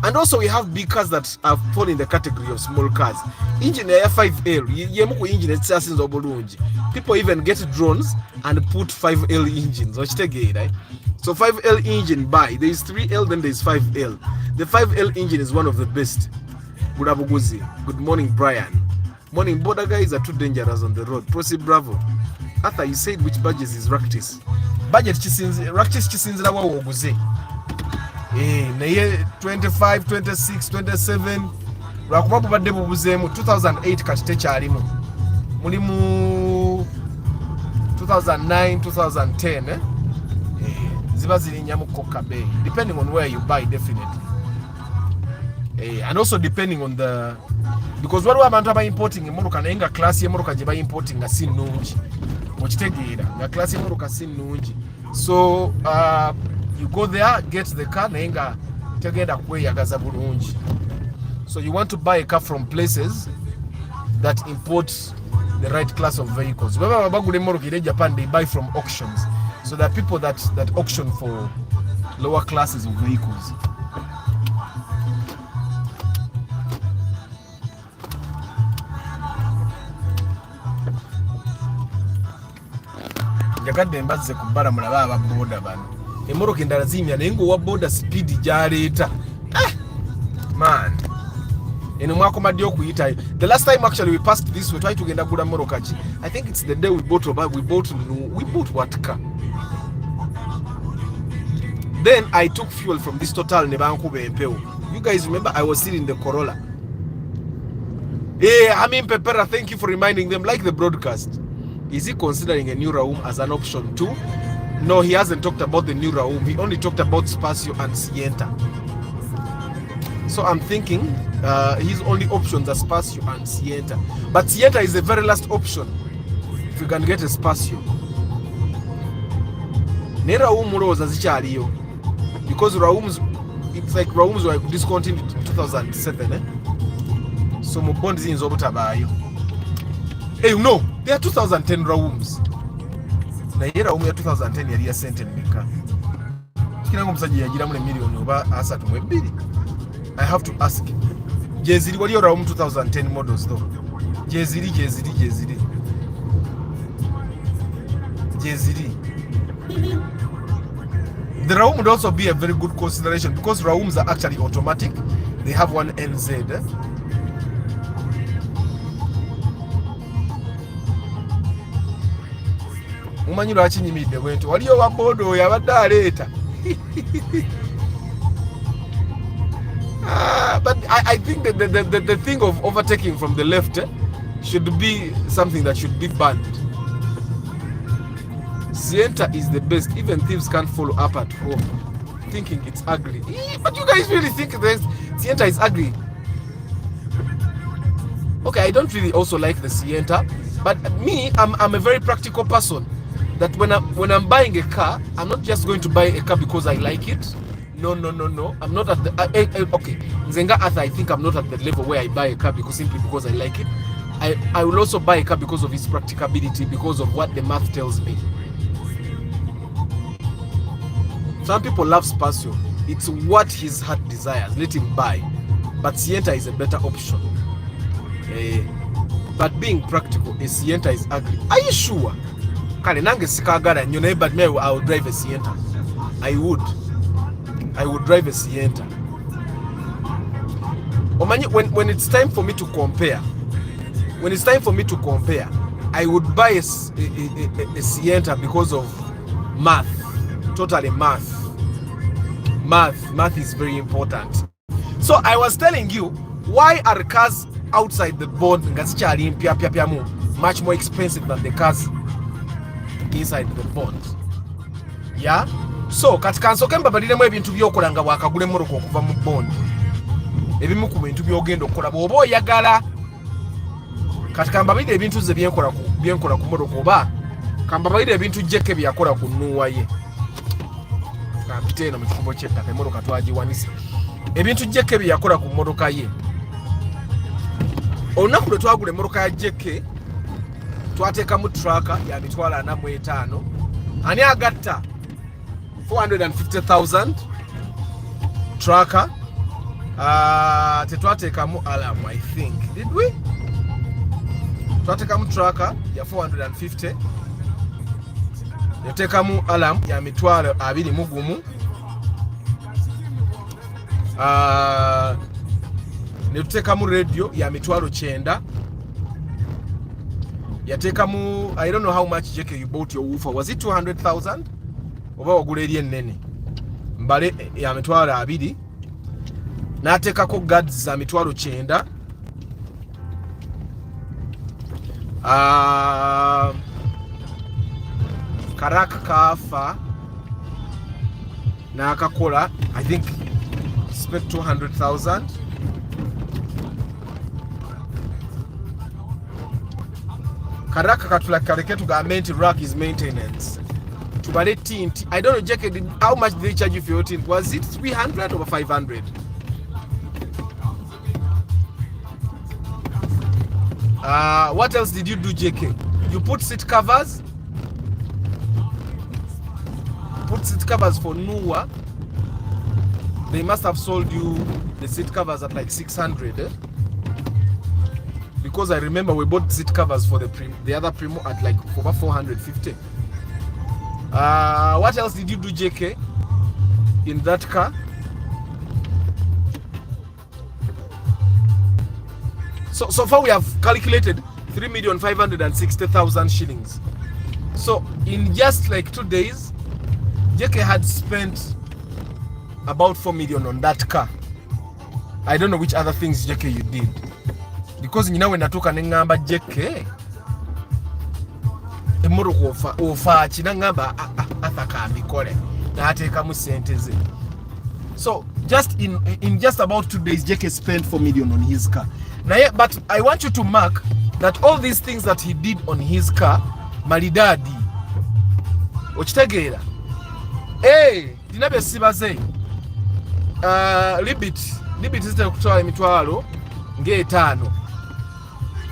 And also we have big cars that have fallen in the category of small cars. Engine ya 5L. Yemuku engine etsasinzo obulungi. People even get drones and put 5L engines. Right? So 5L engine buy. There is 3L, then there is 5L. The 5L engine is one of the best. Good morning, Brian. Morning, border guys are too dangerous on the road. Proceed, bravo. Arthur, you said which budget is Ractis? Budget Ractis chisinzira wa oguze. Naye 25, 26, 27. Lwakubabu badde bubuzemu 2008 kati tekyalimu. Mulimu 2009, 2010. Ziba zirinya mu Coca Bay, depending on where you buy, definitely. And also depending on the, because waliwo abantu aba importing emmotoka naye nga class y'emmotoka gye ba importing nga si nnungi, okitegeera nga class y'emmotoka si nnungi. So you go there, get the car naye nga tegenda kweyagaza bulungi. So you want to buy a car from places that import the right class of vehicles. Baba bagula emmotoka ire Japan, they buy from auctions. So there are people that auction for lower classes of vehicles. njagadde mbazze ku bbala mulabe ababooda bano emmoroka endala zinywa naye ng'owa booda sipiidi gyaleeta man eno mwakomadde okuyitayo. The last time actually we passed this way twali tugenda gula moroka ki, I think it's the day we bought what car. Then I took fuel from this Total ne bankuba empewo. You guys remember I was still in the Corolla. Hey, Amin Pepera, thank you for reminding them, like the broadcast. Is he considering a new Raum as an option too? No, he hasn't talked about the new Raum. He only talked about Spacio and Sienta. So I'm thinking his only options are Spacio and Sienta. But Sienta is the very last option if you can get a Spacio. Ne Raum muloza zikyaliyo. Because Raums, it's like Raums were discontinued in 2007. So mu bond ziyinza obutabaayo. Hey, no, there are 2010 Raums. Na ye Raum ya 2010 yali ya sente mmeka? Kira omusajja yagiramu ne million oba 32. I have to ask. Jeziri waliyo Raum 2010 models though. Jeziri. The Raum would also be a very good consideration because Raums are actually automatic. They have one NZ. Mumanyi lwaki nyimidde bwento waliyo wa bodo oyo abadde aleeta. But I think that the thing of overtaking from the left should be something that should be banned. Sienta is the best. Even thieves can't follow up at home thinking it's ugly. But you guys really think that Sienta is ugly? Okay, I don't really also like the Sienta, but me, I'm a very practical person. That when I'm buying a car, I'm not just going to buy a car because I like it. No. I'm not at the okay. Nzenga Arthur, I think I'm not at the level where I buy a car simply because I like it. I will also buy a car because of its practicability, because of what the math tells me. Some people love Spacio. It's what his heart desires. Let him buy. But Sienta is a better option. But being practical, a Sienta is ugly. Are you sure? Kale nange sikagala nnyo naye but me I would drive a Sienta. I would drive a Sienta. Omanyi, when it's time for me to compare, I would buy a Sienta because of math. Totally math. Math is very important. So I was telling you, why are cars outside the board much more expensive than the cars inside the bond? Yeah? So katika nsoke mbabaliremu ebintu byokola nga bwakagula emmoroka okuva mu bond. Ebimu ku bintu byogenda okukola bw'oba oyagala. Katika mbabalire ebintu ze byenkola ku mmoroka, oba kambabalire ebintu jjeke byakola ku nnuwa ye. Kampite eno mu kikubo ky'ettaka emmoroka twagiwanise. Ebintu jjeke byakola ku mmoroka ye. Olunaku lwe twagula emmoroka ya jjeke twateekamu tracker ya mitwalo 45. Ani agatta 450,000 tracker. Tetwateekamu alarm, I think. Did we? Twateekamu tracker ya 450. Yateekamu alarm ya mitwalo 21. Netuteekamu radio ya mitwalo 9. Yateekamu, I don't know how much JK you bought your woofer. Was it 200,000? Oba wagula eri ennene. Mbale ya mitwalo 2. N'ateekako guards za mitwalo 9. Karaka kafa n'akakola, I think spent 200,000. Karaka katula kaleke tugambe nti rack is maintenance. Tubale tint. I don't know, Jack, how much did they charge you for your tint? Was it 300 or 500? What else did you do, JK? You put seat covers? Put seat covers for Nuwa. They must have sold you the seat covers at like 600. Because I remember we bought seat covers for the other Premio at like over 450. What else did you do, JK, in that car? So far we have calculated 3,560,000 shillings. So in just like 2 days, JK had spent about 4 million on that car. I don't know which other things, JK, you did. Because you know when I took an ngamba JK, emoro ofa china ngamba ataka bikole na ateka mu senteze. So just in just about 2 days, JK spent 4 million on his car. Now, yeah, but I want you to mark that all these things that he did on his car, maridadi. Ochitegeera. Dinabe sibaze. Libit zite kutwala emitwalo nge5.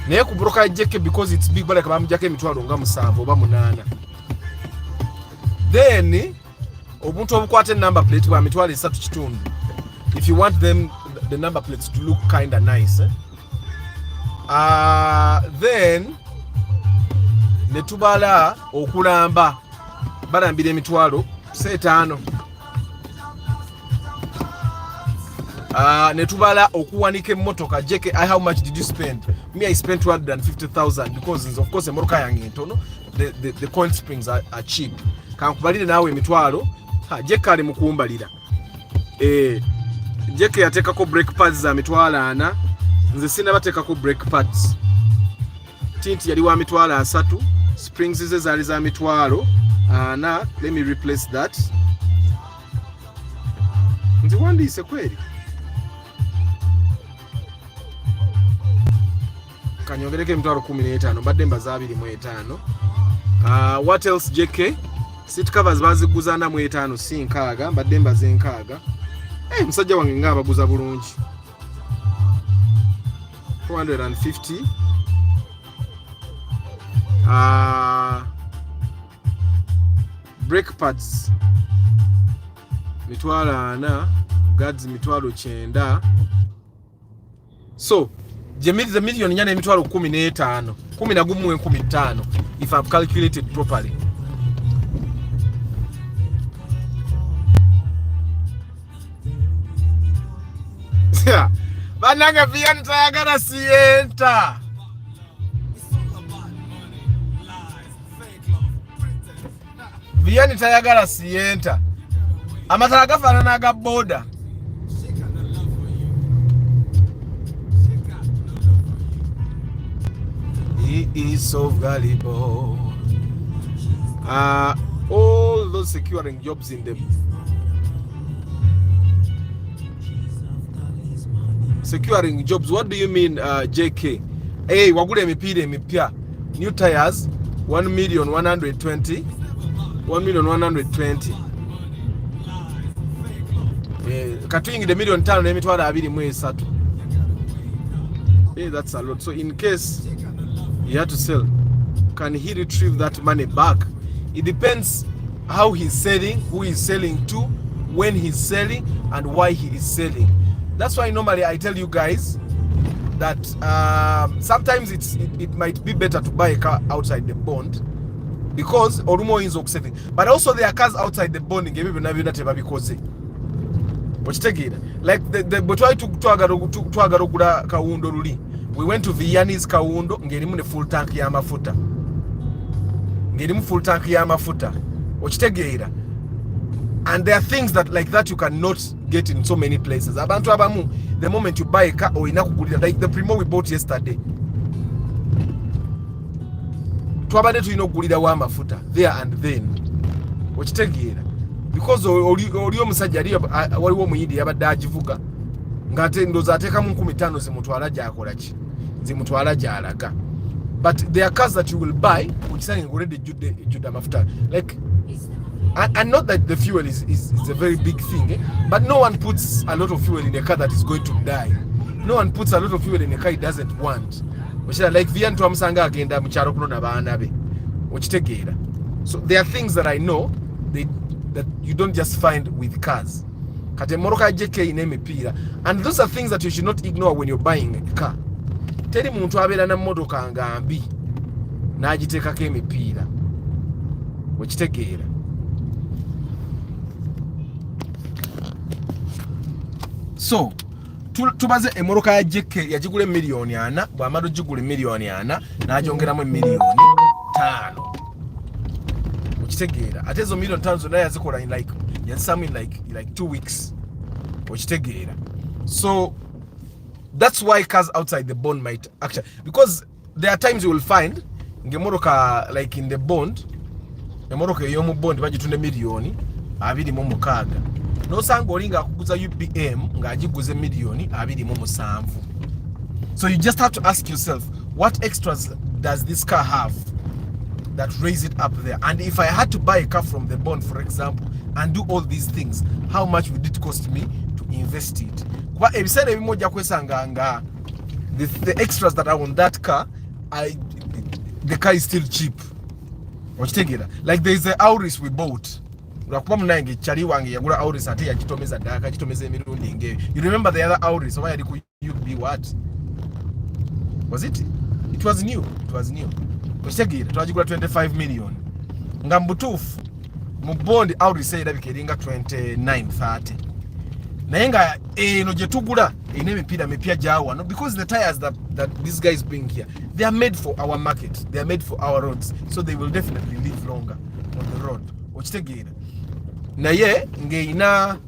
Naye ku broker JK because it's big bale kabamu JK emitwalo nga 7 oba 8. Then obuntu obukwate number plate bwa mitwalo 3 kitundu. If you want them the number plates to look kind of nice, then netubala okulamba balambira emitwalo 5. Netubala okuwanika emotoka JK. How much did you spend? Me, I spent 250,000 because of course emotoka yange ntono. The coin springs are cheap. Kankubalire nawe emitwalo JK ali mukumbalira. JK yatekako brake pads za mitwalo 4. Nze sina batekako brake pads. Tint yali wa mitwalo 3. Springs ze zali za mitwalo 4. Let me replace that. Nzi wandise kweli. Kanyongereke mitwalo 15 badde mbaza 25. What else, JK? Seat covers baziguza na 5 si nkaaga badde mbaze nkaaga. Musajja wange nga abaguza bulungi. 450. Brake pads mitwalo 4, guards mitwalo 9. So the million nyana mitwalo 15. 15 if I've calculated properly. Bananga Vianney tayagala sienta. Vianney tayagala sienta. Amatala gafanana aga boda. He is so valuable. All those securing jobs in the securing jobs. What do you mean, JK? Wagule emipira emipya. New tires 1,120,000. 1,120,000. Katuyingide $1,500,000 n'emitwalo 23. That's a lot. So in case he had to sell, can he retrieve that money back? It depends how he's selling, who he's selling to, when he's selling, and why he is selling. That's why normally I tell you guys that sometimes it might be better to buy a car outside the bond because orumo is saving. But also there are cars outside the bond in Game because like the try to twagara kaundo ruli. We went to Vianney's kaundo ngerimu ne full tank ya mafuta. Ngerimu full tank ya mafuta. And there are things that like that you cannot get in so many places. Abantu abamu, the moment you buy a car or inakugulira, like the Premio we bought yesterday. Twabade tu inokugulira wa mafuta there and then. Because oliyo musajja ali waliwo muyindi yabadde agivuga ngate ndoza ateka mu 15 zimutwala gyakola ki zimutwala gyalaga. But there are cars that you will buy which saying already juda mafuta, like and not that the fuel is a very big thing, but no one puts a lot of fuel in a car that is going to die. No one puts a lot of fuel in a car it doesn't want. Like Vianney twamusanga agenda mu kyalo kuno nabaana be okitegeera. So there are things that I know that you don't just find with cars. Kate moroka JK ine mipira, and those are things that you should not ignore when you're buying a car. Teri muntu abeera na motoka ngambi n'agiteekako emipiira okitegeera. So tubaze emoroka ya JK yagigula miliyoni 4 bwamado gigula miliyoni 4 najongeramu miliyoni 5 okitegeera ate ezo miliyoni 5 zonna yazikola in like some in like 2 weeks okitegeera. So that's why cars outside the bond might actually, because there are times you will find ngemoroka like in the bond emoroka eyomu bond bagitunda miliyoni 26 nosanga olinga akuguza UBM nga agiguze miliyoni 27. So you just have to ask yourself, what extras does this car have that raise it up there? And if I had to buy a car from the bond, for example, and do all these things, how much would it cost me to invest it? Kwa ebisere ebimoja kwesanga nga the extras that are on that car, the car is still cheap. Ochitegera, like there is the Auris we bought. Ulakuwa mnange chali wange yagula Auris ate yakitomeza daka yakitomeza emirundi nge. You remember the other Auris? Why did you be what? Was it? It was new. It was new. Ochitegera, twagigula 25 million. Nga mbutufu mu bond Auris erabika eringa 29-30. Naye nga eno gye tugula erina emipiira mipya gyawa, no? Because the tires that these guys bring here, they are made for our market, they are made for our roads, so they will definitely live longer on the road. Okitegeera, naye ngeina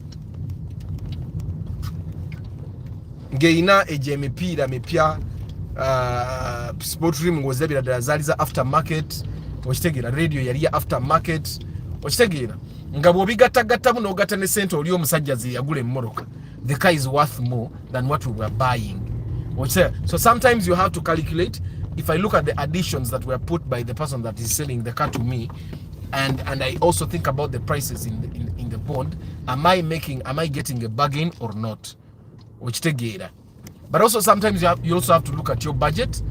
egyo emipiira mipya sport rim ngozebira ddala zaali za aftermarket. Okitegeera, radio yali ya aftermarket. Okitegeera, nga bw'obigattagattamu n'ogatta ne sente oli omusajja ze yagula emmoroka, the car is worth more than what we were buying. So sometimes you have to calculate, if I look at the additions that were put by the person that is selling the car to me, and I also think about the prices in the bond, am I getting a bargain or not? Okitegeera. But also sometimes you also have to look at your budget.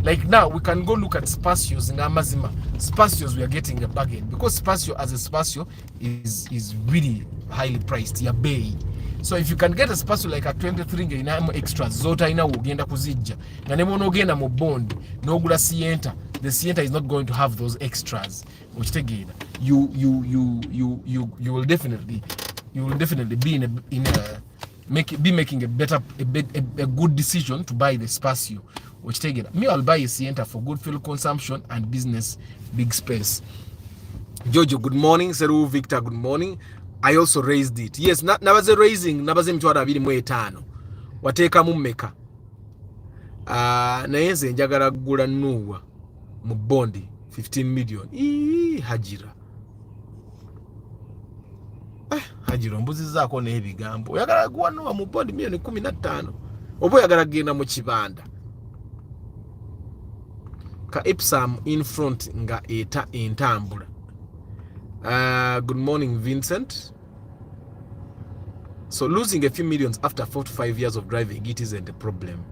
Like now we can go look at Spacios in Amazima. Spacios we are getting a bargain because Spacio as a Spacio is really highly priced. Ya bay. So if you can get a Spacio like a 23 ina extras zota ina ugenda kuzijja na nemo nogenda mu bond no gula Sienta, the Sienta is not going to have those extras. Okitegeera, you will definitely be making a good decision to buy the Spacio. Me, I'll buy a Sienta for good fuel consumption and business big space. Jojo, good morning. Seru Victor, good morning. I also raised it. Yes, nabaze raising, nabaze mitwala 25. Wateeka mummeka. Naye nze njagala kugula Nuwa mu bondi 15 million. Hajira. Hajira mbuzi zaako n'ebigambo. Oyagala kugula Nuwa mu bondi milioni 15. Oba oyagala kugenda mu kibanda. Ka Epsom in front nga eta entambula. Good morning, Vincent. So losing a few millions after 4 to 5 years of driving, it isn't a problem.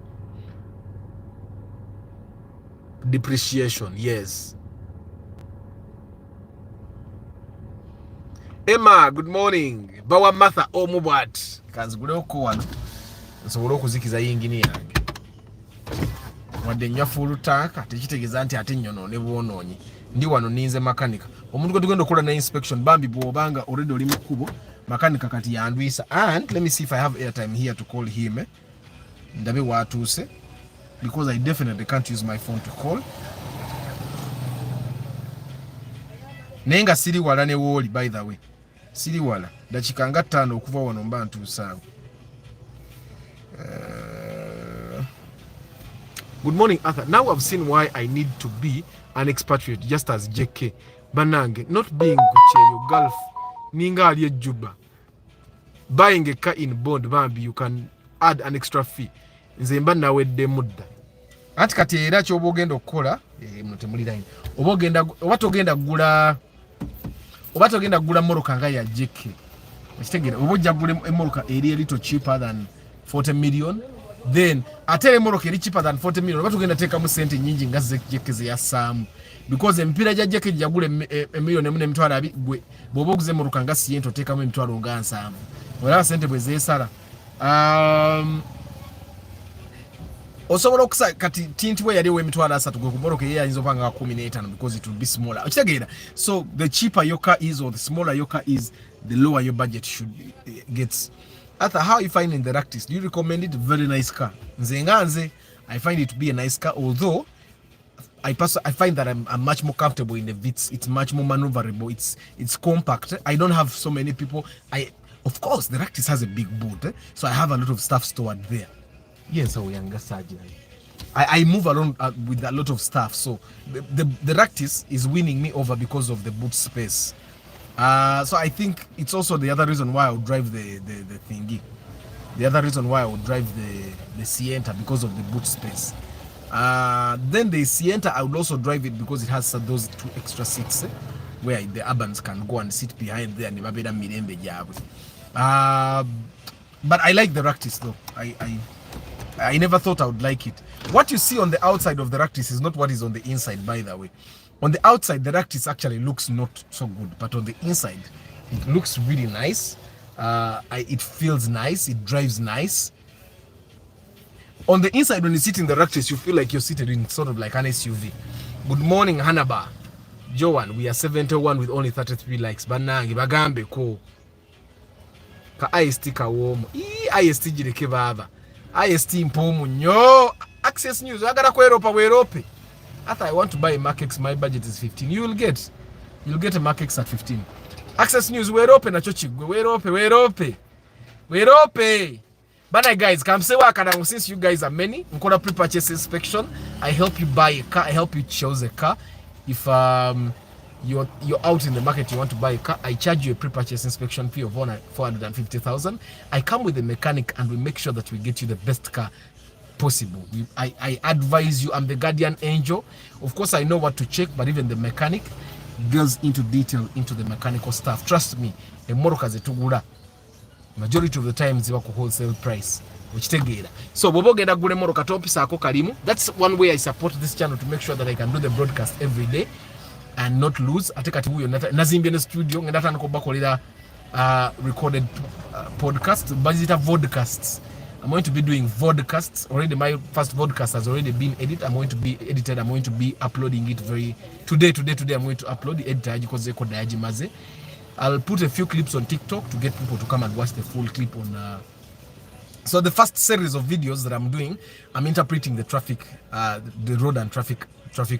Depreciation, yes. Emma, good morning. Bawa Martha Omubwat. Kanzigule okuwano. Nsobola okuzikiza yingini yange. Wadde nyafuulu taaka tekitegeeza nti ate nnyono ne bwonoonyi. Ndi wano ninze makanika. Omuntu gwe tugenda okukola na inspection bambi bw'obanga already oli mu kkubo makanika kati yandwisa. And let me see if I have airtime here to call him. Ndabe watuuse because I definitely can't use my phone to call. Naye nga siri wala ne wooli, by the way. Siri wala. Dakika nga 5 okuva wano mba ntuusaawo. Good morning, Arthur. Now I've seen why I need to be an expatriate just as JK. Banange, not being Gucheyo, Gulf, Ninga Ali Juba. Buying a car in bond, bambi, you can add an extra fee. Nzemba nawe de mudda. Ati kati era ky'obogenda okukola, mutemulira ino. Obagenda gula moroka nga ya JK. Ekitegeera, obojja gula emoroka eri a little cheaper than 40 million. Then atele moroka eri cheaper than 40 million. Batugenda teekamu sente nyingi nga JK ze yassaamu. Because emipiira gya JK gyagula emiliyoni 4.2 gwe bw'oba oguze moroka nga Sienta oteekamu emitwalo nga 7. Olaba sente bwe zeesala. Osobola okusa kati tinti we yaliwo emitwalo 3 gwe ku moroka ye yayinza oba nga 15 because it will be smaller. Okitegeera. So the cheaper your car is or the smaller your car is, the lower your budget should gets. Arthur, how are you finding the Ractis? Do you recommend it? Very nice car. Nze, I find it to be a nice car, although I find that I'm much more comfortable in the Vitz. It's much more maneuverable. It's compact. I don't have so many people. Of course, the Ractis has a big boot, so I have a lot of stuff stored there. Yes, so younger surgeon. I move around with a lot of stuff, so the Ractis is winning me over because of the boot space. So I think it's also the other reason why I would drive the thingy. The other reason why I would drive the Sienta, because of the boot space. Then the Sienta, I would also drive it because it has those 2 extra seats where the urbans can go and sit behind there. But I like the Ractis though. I never thought I would like it. What you see on the outside of the Ractis is not what is on the inside, by the way. On the outside, the Ractis actually looks not so good, but on the inside, it looks really nice. It feels nice. It drives nice. On the inside, when you sit in the Ractis, you feel like you're seated in sort of like an SUV. Good morning, Hanaba. Joan, we are 71 with only 33 likes. Banangi, bagambe ko. Ka IST ka womo. IST jireke baba. IST mpomu nyo. Access News, agara kwa Europe. After I want to buy a Mac-X, my budget is 15. You'll get a Mac-X at 15. Access News, we're open na chochi. We're open. But guys, come say what can since you guys are many, mkona pre-purchase inspection. I help you buy a car. I help you choose a car. If you're out in the market, you want to buy a car, I charge you a pre-purchase inspection fee of 450,000. I come with a mechanic and we make sure that we get you the best car possible. I advise you. I'm the guardian angel. Of course, I know what to check, but even the mechanic goes into detail into the mechanical stuff. Trust me, a moroka zetugura majority of the times ziba ku wholesale price. So bobogenda gule moroka topisa ako kalimu. That's one way I support this channel, to make sure that I can do the broadcast every day and not lose. Ate kati huyo nazimbye ne studio ngenda tano ko bakolera recorded podcast, bazita vodcasts. I'm going to be doing vodcasts. Already my first vodcast has already been edited. I'm going to be edited. I'm going to be uploading it today I'm going to upload the editor because maze. I'll put a few clips on TikTok to get people to come and watch the full clip on so the first series of videos that I'm doing, I'm interpreting the traffic, the road and traffic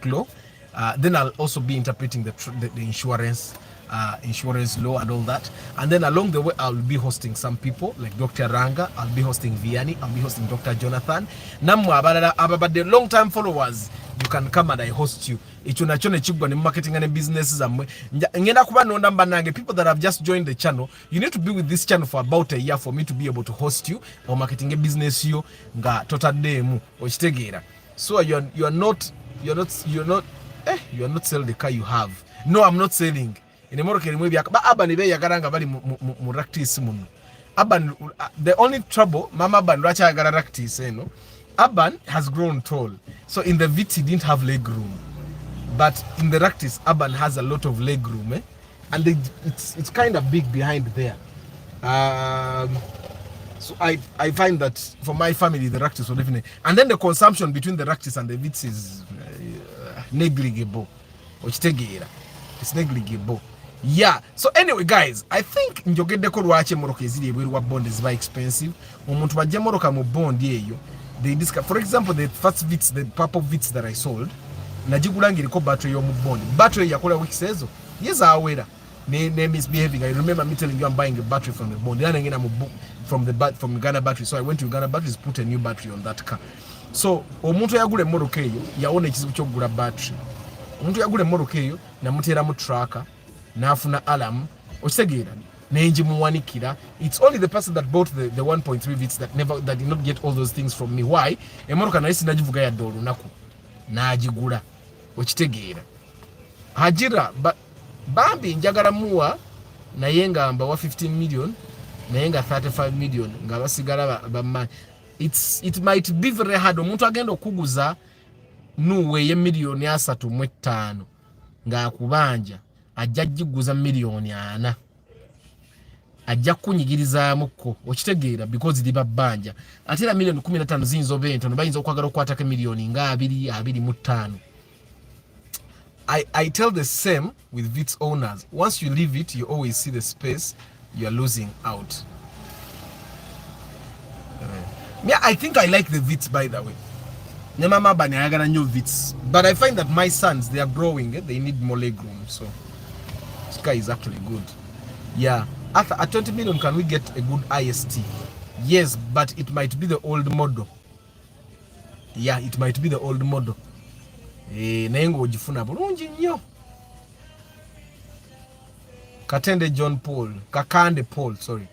law. Then I'll also be interpreting the insurance law and all that. And then along the way, I'll be hosting some people like Dr. Ranga. I'll be hosting Vianney. I'll be hosting Dr. Jonathan. But the long-time followers, you can come and I host you. Marketing and businesses. People that have just joined the channel, you need to be with this channel for about a year for me to be able to host you or marketing a business you so you're not selling the car you have. No, I'm not selling. In the only trouble, Mama Ban Racha Garaktis, Urban has grown tall. So in the Vitz, he didn't have leg room. But in the Ractis, Urban has a lot of leg room. And it's kind of big behind there. So I find that for my family, the Ractis will definitely. And then the consumption between the Ractis and the Vitz is negligible. It's negligible. Yeah. So anyway, guys, I think njogedeko lwache moroka ezili ebweru bond is very expensive. Omuntu bajja moroka mu bond eyo. They discuss, for example, the first Vitz, the purple Vitz that I sold, najigulanga iliko battery yo mu bond. Battery yakola weeks ezo. Yes, awera. Name is behaving. I remember me telling you I'm buying a battery from the bond. Then again, I'm from Uganda battery. So I went to Uganda batteries, put a new battery on that car. So omuntu yagula moroka eyo yaona ekizibu ky'okugula battery. Omuntu yagula moroka eyo namutera mu tracker. Nafuna alarm, okitegera nenji muwanikira. It's only the person that bought the 1.3 Vitz that did not get all those things from me. Why? Emoroka naisi nagivuga ya dolo naku najigula, okitegera hajira bambi njagala muwa naye ngamba wa 15 million naye nga 35 million nga basigala bamani. It might be very hard omuntu agenda okuguza nuwe ye million 3.5 nga akubanja ajja jiguza milioni 4 ajja kunyigirizaamuko okitegeera because liba bbanja ate era milioni 15 zinzo bento bayinza okwagala okwataka milioni nga 25. I tell the same with Vitz owners. Once you leave it, you always see the space. You are losing out. Me, I think I like the Vits, by the way. Nyamama bani ayagala new Vits, but I find that my sons, they are growing. They need more legroom, so this guy is actually good. Yeah, at 20 million, can we get a good IST? Yes, but it might be the old model. Yeah, it might be the old model. Nayengo ojifuna bulungi nnyo. Katende John Paul, Kakande Paul, sorry.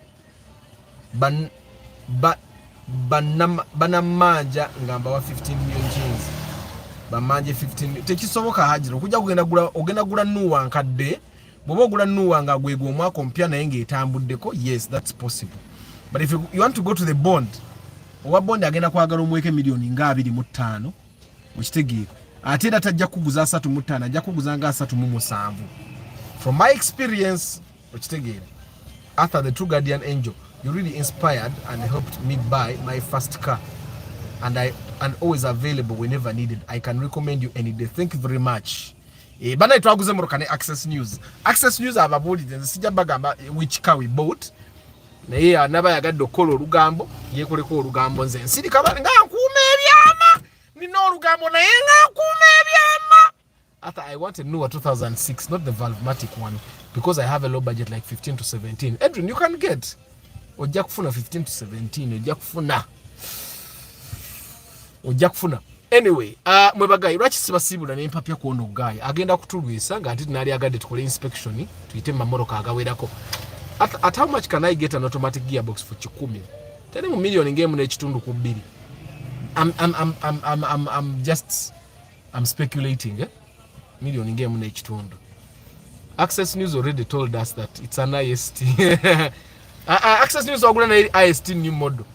Banamanja ngamba wa 15 million jeans. Bamanje 15. Tekisoboka hajira kujja ogenda gula nuwa nkadde. Bobo gula nuwa nga gwego omwaka ompya naye ng'etambuddeko. Yes, that's possible. But if you want to go to the bond, owa bond agenda kwagala omweke milioni nga 25 okitegeera. Ate era tajja kuguza 35, ajja kuguza nga 37. From my experience, okitegeera. Arthur the True Guardian Angel, you really inspired and helped me buy my first car, and always available whenever needed. I can recommend you any day. Thank you very much. Bana itwaguze murokane Access News. Access News ababulidde sijja bagamba which car we bought. Naye anaba yagadde okola olugambo yekoleko olugambo nze nsirika nga nkuuma ebyama nina olugambo naye nga nkuuma ebyama. After I want a newer 2006, not the Valvematic one, because I have a low budget like 15 to 17. Edwin, you can get ojja kufuna 15 to 17. Ojja kufuna. Anyway, mwebagayi lwaki sibasibula ne mpapya kuona ogayi agenda kutulwisa nga ati nali agadde tukole inspection tuyite mamoroka agawerako. At how much can I get an automatic gearbox for 10? Tell mu million ngemu n'ekitundu ku 2. I'm speculating, eh? Million ngemu n'ekitundu. Access News already told us that it's an IST. Access News wagula na IST new model.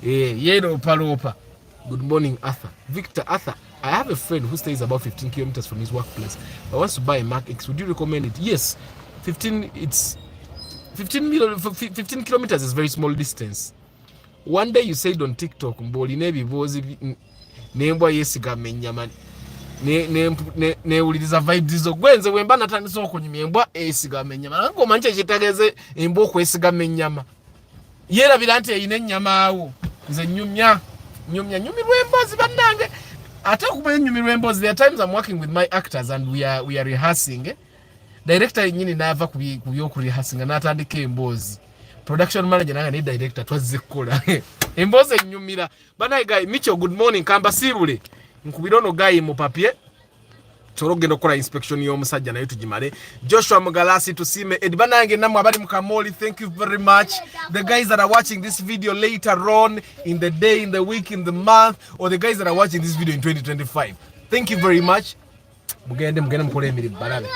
Yero palopa. Good morning, Arthur. Victor, Arthur, I have a friend who stays about 15 kilometers from his workplace but wants to buy a Mark X. Would you recommend it? Yes. 15 kilometers is very small distance. One day you said on TikTok, mboli nebibozi nembwa yesigama ennyama neewuliriza vibes zo gwenze wemba natandise okunyumya embwa esigama ennyama ngo manche kitageze embwa okwesigama ennyama yerabira nti eyina ennyama awo nze nyumirwa emboozi bannange ate okumanya nyumirwa emboozi. There are times I'm working with my actors and we are rehearsing. Director yenyini n'ava ku by'okurehearsinga n'atandika emboozi. Production manager nange ne director twazze kukola emboozi ennyumira. Banaye guy Micho, good morning, kamba sibule nkubira ono guy mu papier chorogenda okukola inspection y'omusajja naye tugimale. Joshua Mugalasi tusime edibanange namwe abali mu Kamoli, thank you very much. The guys that are watching this video later on in the day, in the week, in the month, or the guys that are watching this video in 2025, thank you very much. Mugende mukole emirimu balabe.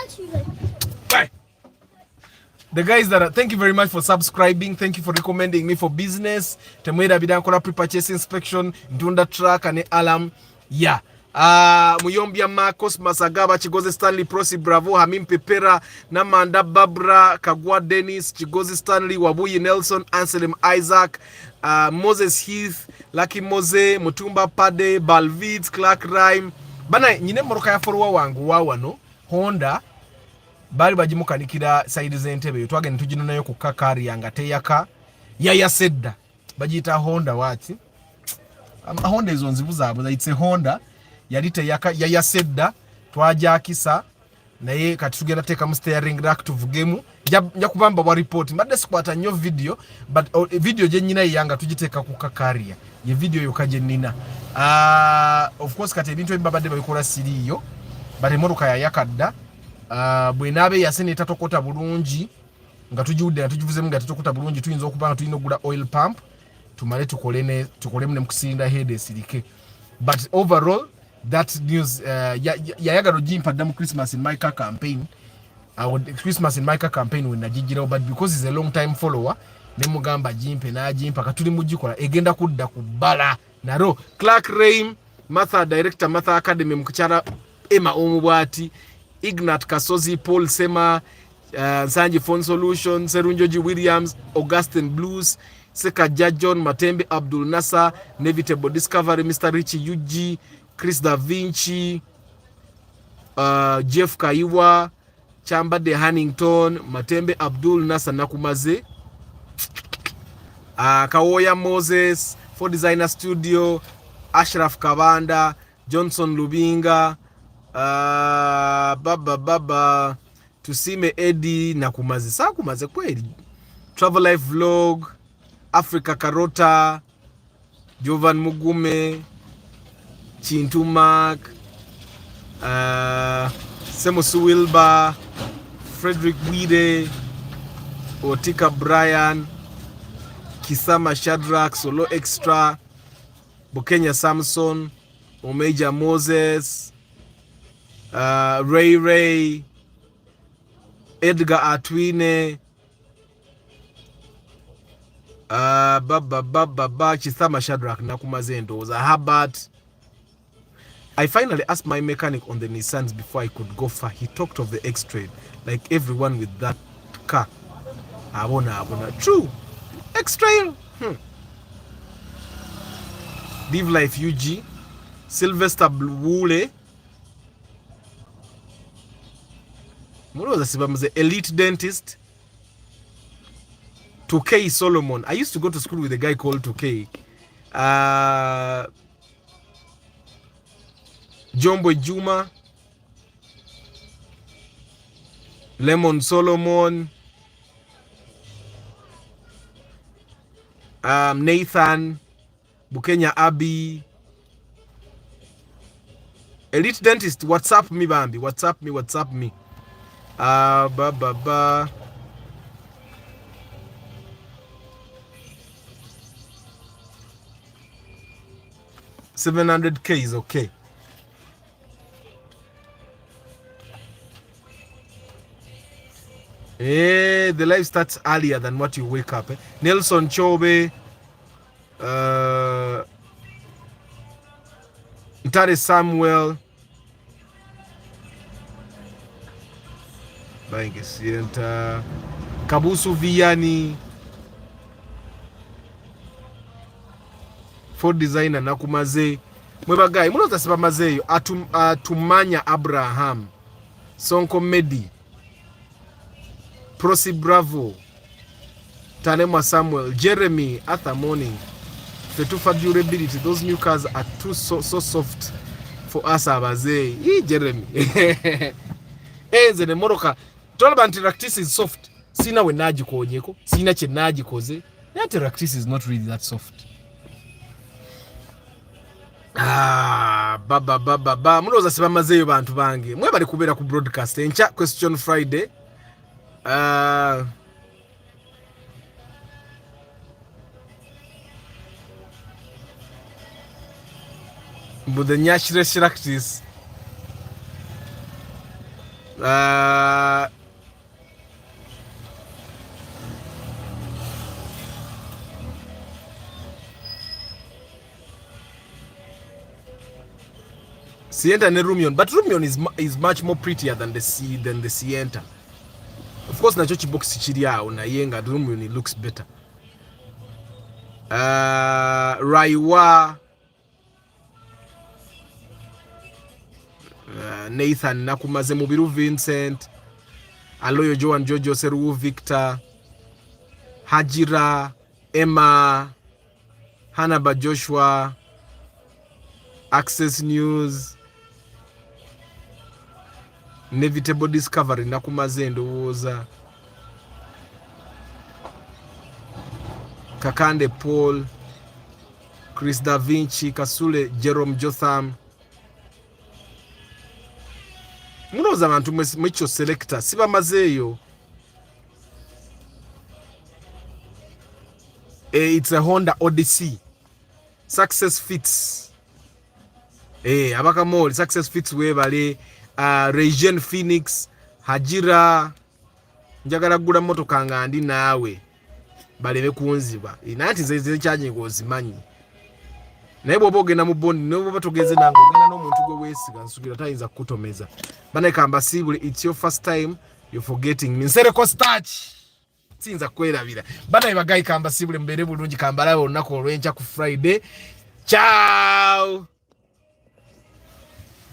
The guys that are, thank you very much for subscribing. Thank you for recommending me for business. Temweda bidankola pre-purchase inspection, Ndunda track and alarm. Yeah. Muyombia Marcos Masagaba Chigoze Stanley Prosi Bravo Hamim Pepera Namanda Barbara Kagwa Dennis Chigoze Stanley Wabuyi Nelson Anselm Isaac Moses Heath Lucky Mose Mutumba Pade Balvids Clark Rhyme bana nyine moroka ya forwa wangu wawano Honda bali bajimukanikira side zentebe twagene tujino nayo ku kakari yanga teyaka yaya sedda bajita Honda wati Honda izo nzibu zabo it's a Honda yalite yaya sedda twajakisa naye kati tugenda teka mu steering rack tuvugemu nja kubamba wa report mbadde sikwata nnyo video but video je nyina yanga tugiteka ku kakaria ye video yo kaje nina of course kati ebintu ebibabadde babikola siriyo but emoruka yayakadda bwenabe yasene tatokota bulungi nga tujude natujuvuzemu nga tatokota bulungi tuyinza okubanga tulina ogula oil pump tumale tukolemu ne mukusinda head esirike. But overall that news yayaga jimpa damu Christmas in my car campaign Christmas in my car campaign when najijira, but because he's a long time follower nemugamba jimpe na jimpa katuli mujikola egenda kudda kubala naro. Clark Raim Martha director Martha Academy mukuchara Emma Omubwati Ignat Kasozi Paul Sema Sanji Phone Solution Serunjoji Williams Augustine Blues Seka Jajon Matembe Abdul Nasa Nevitable Discovery Mr. Richie UG Chris Da Vinci Jeff Kaiwa Chamba de Hannington Matembe Abdul Nasa Nakumaze Kawoya Moses, For Designer Studio, Ashraf Kabanda, Johnson Lubinga, baba Tusime Eddie Nakumazi Sakumaze kweli, Travel Life Vlog, Africa Karota, Jovan Mugume, Chintu Mark, Semusu Wilba, Frederick Wide, Otika Brian, Kisama Shadrack, Solo Extra, Bukenya Samson, Omeja Moses, Ray, Edgar Atwine, Kisama Shadrack Nakumazendo was a Herbert. I finally asked my mechanic on the Nissans before I could go far. He talked of the X-Trail, like everyone with that car. Abona. True. X-Trail. Live Life UG, Sylvester Wule, the Elite Dentist, 2K Solomon. I used to go to school with a guy called 2K. Jombo Juma, Lemon Solomon, Nathan, Bukenya Abi, Elite Dentist. WhatsApp me, Bambi. WhatsApp me. 700K is okay. The life starts earlier than what you wake up. Nelson Chobe, Ntare Samuel, Kabusu Viani, For Designer Nakumaze, Mwebagai, Muno Tasiba Mazeyo, Atumanya Abraham, Sonko Medi, Prosi Bravo, Tanema Samuel, Jeremy, Arthur Morning, Fetufa Durability. Those new cars are too so soft for us, Abaze. Jeremy. The Moroka. Tolaba Antiractis is soft. Sina we naji ko onyeko. Sina che naji koze. Antiractis is not really that soft. Munoza siba mazeyo bantu bange. Mwe bali kubera ku broadcast. Encha question Friday. But the nyashire shiractis. Sienta and Rumion, but Rumion is much more prettier than the Sienta. Of course, na chochi box chiria una yenga Rumion, it looks better. Raiwa, Nathan Nakumaze Mubiru Vincent, Aloyo Joan Jojo Seru Victor, Hajira, Emma, Hanaba Joshua, Access News, Inevitable Discovery Nakumaze Ndowoza, Kakande Paul, Chris Da Vinci, Kasule Jerome Jotham. Munoza abantu mwecho selector siba mazeyo. It's a Honda Odyssey. Success Fits. Abaka mall Success Fits webale Region Phoenix Hajira njagala gula moto kanga ndi nawe balebe kunziba inanti zeze charging ozimanyi naye bw'ogenda mu bondi n'oba tugeze nange ogenda n'omuntu gwe weesiga nsugira tayinza kukutomeza bana kamba sibule. It's your first time you're forgetting me nsereko starch sinza kwerabira bana bagayi kamba sibule mbere bulungi kamba lawo olunaku olw'enkya ku Friday. Ciao.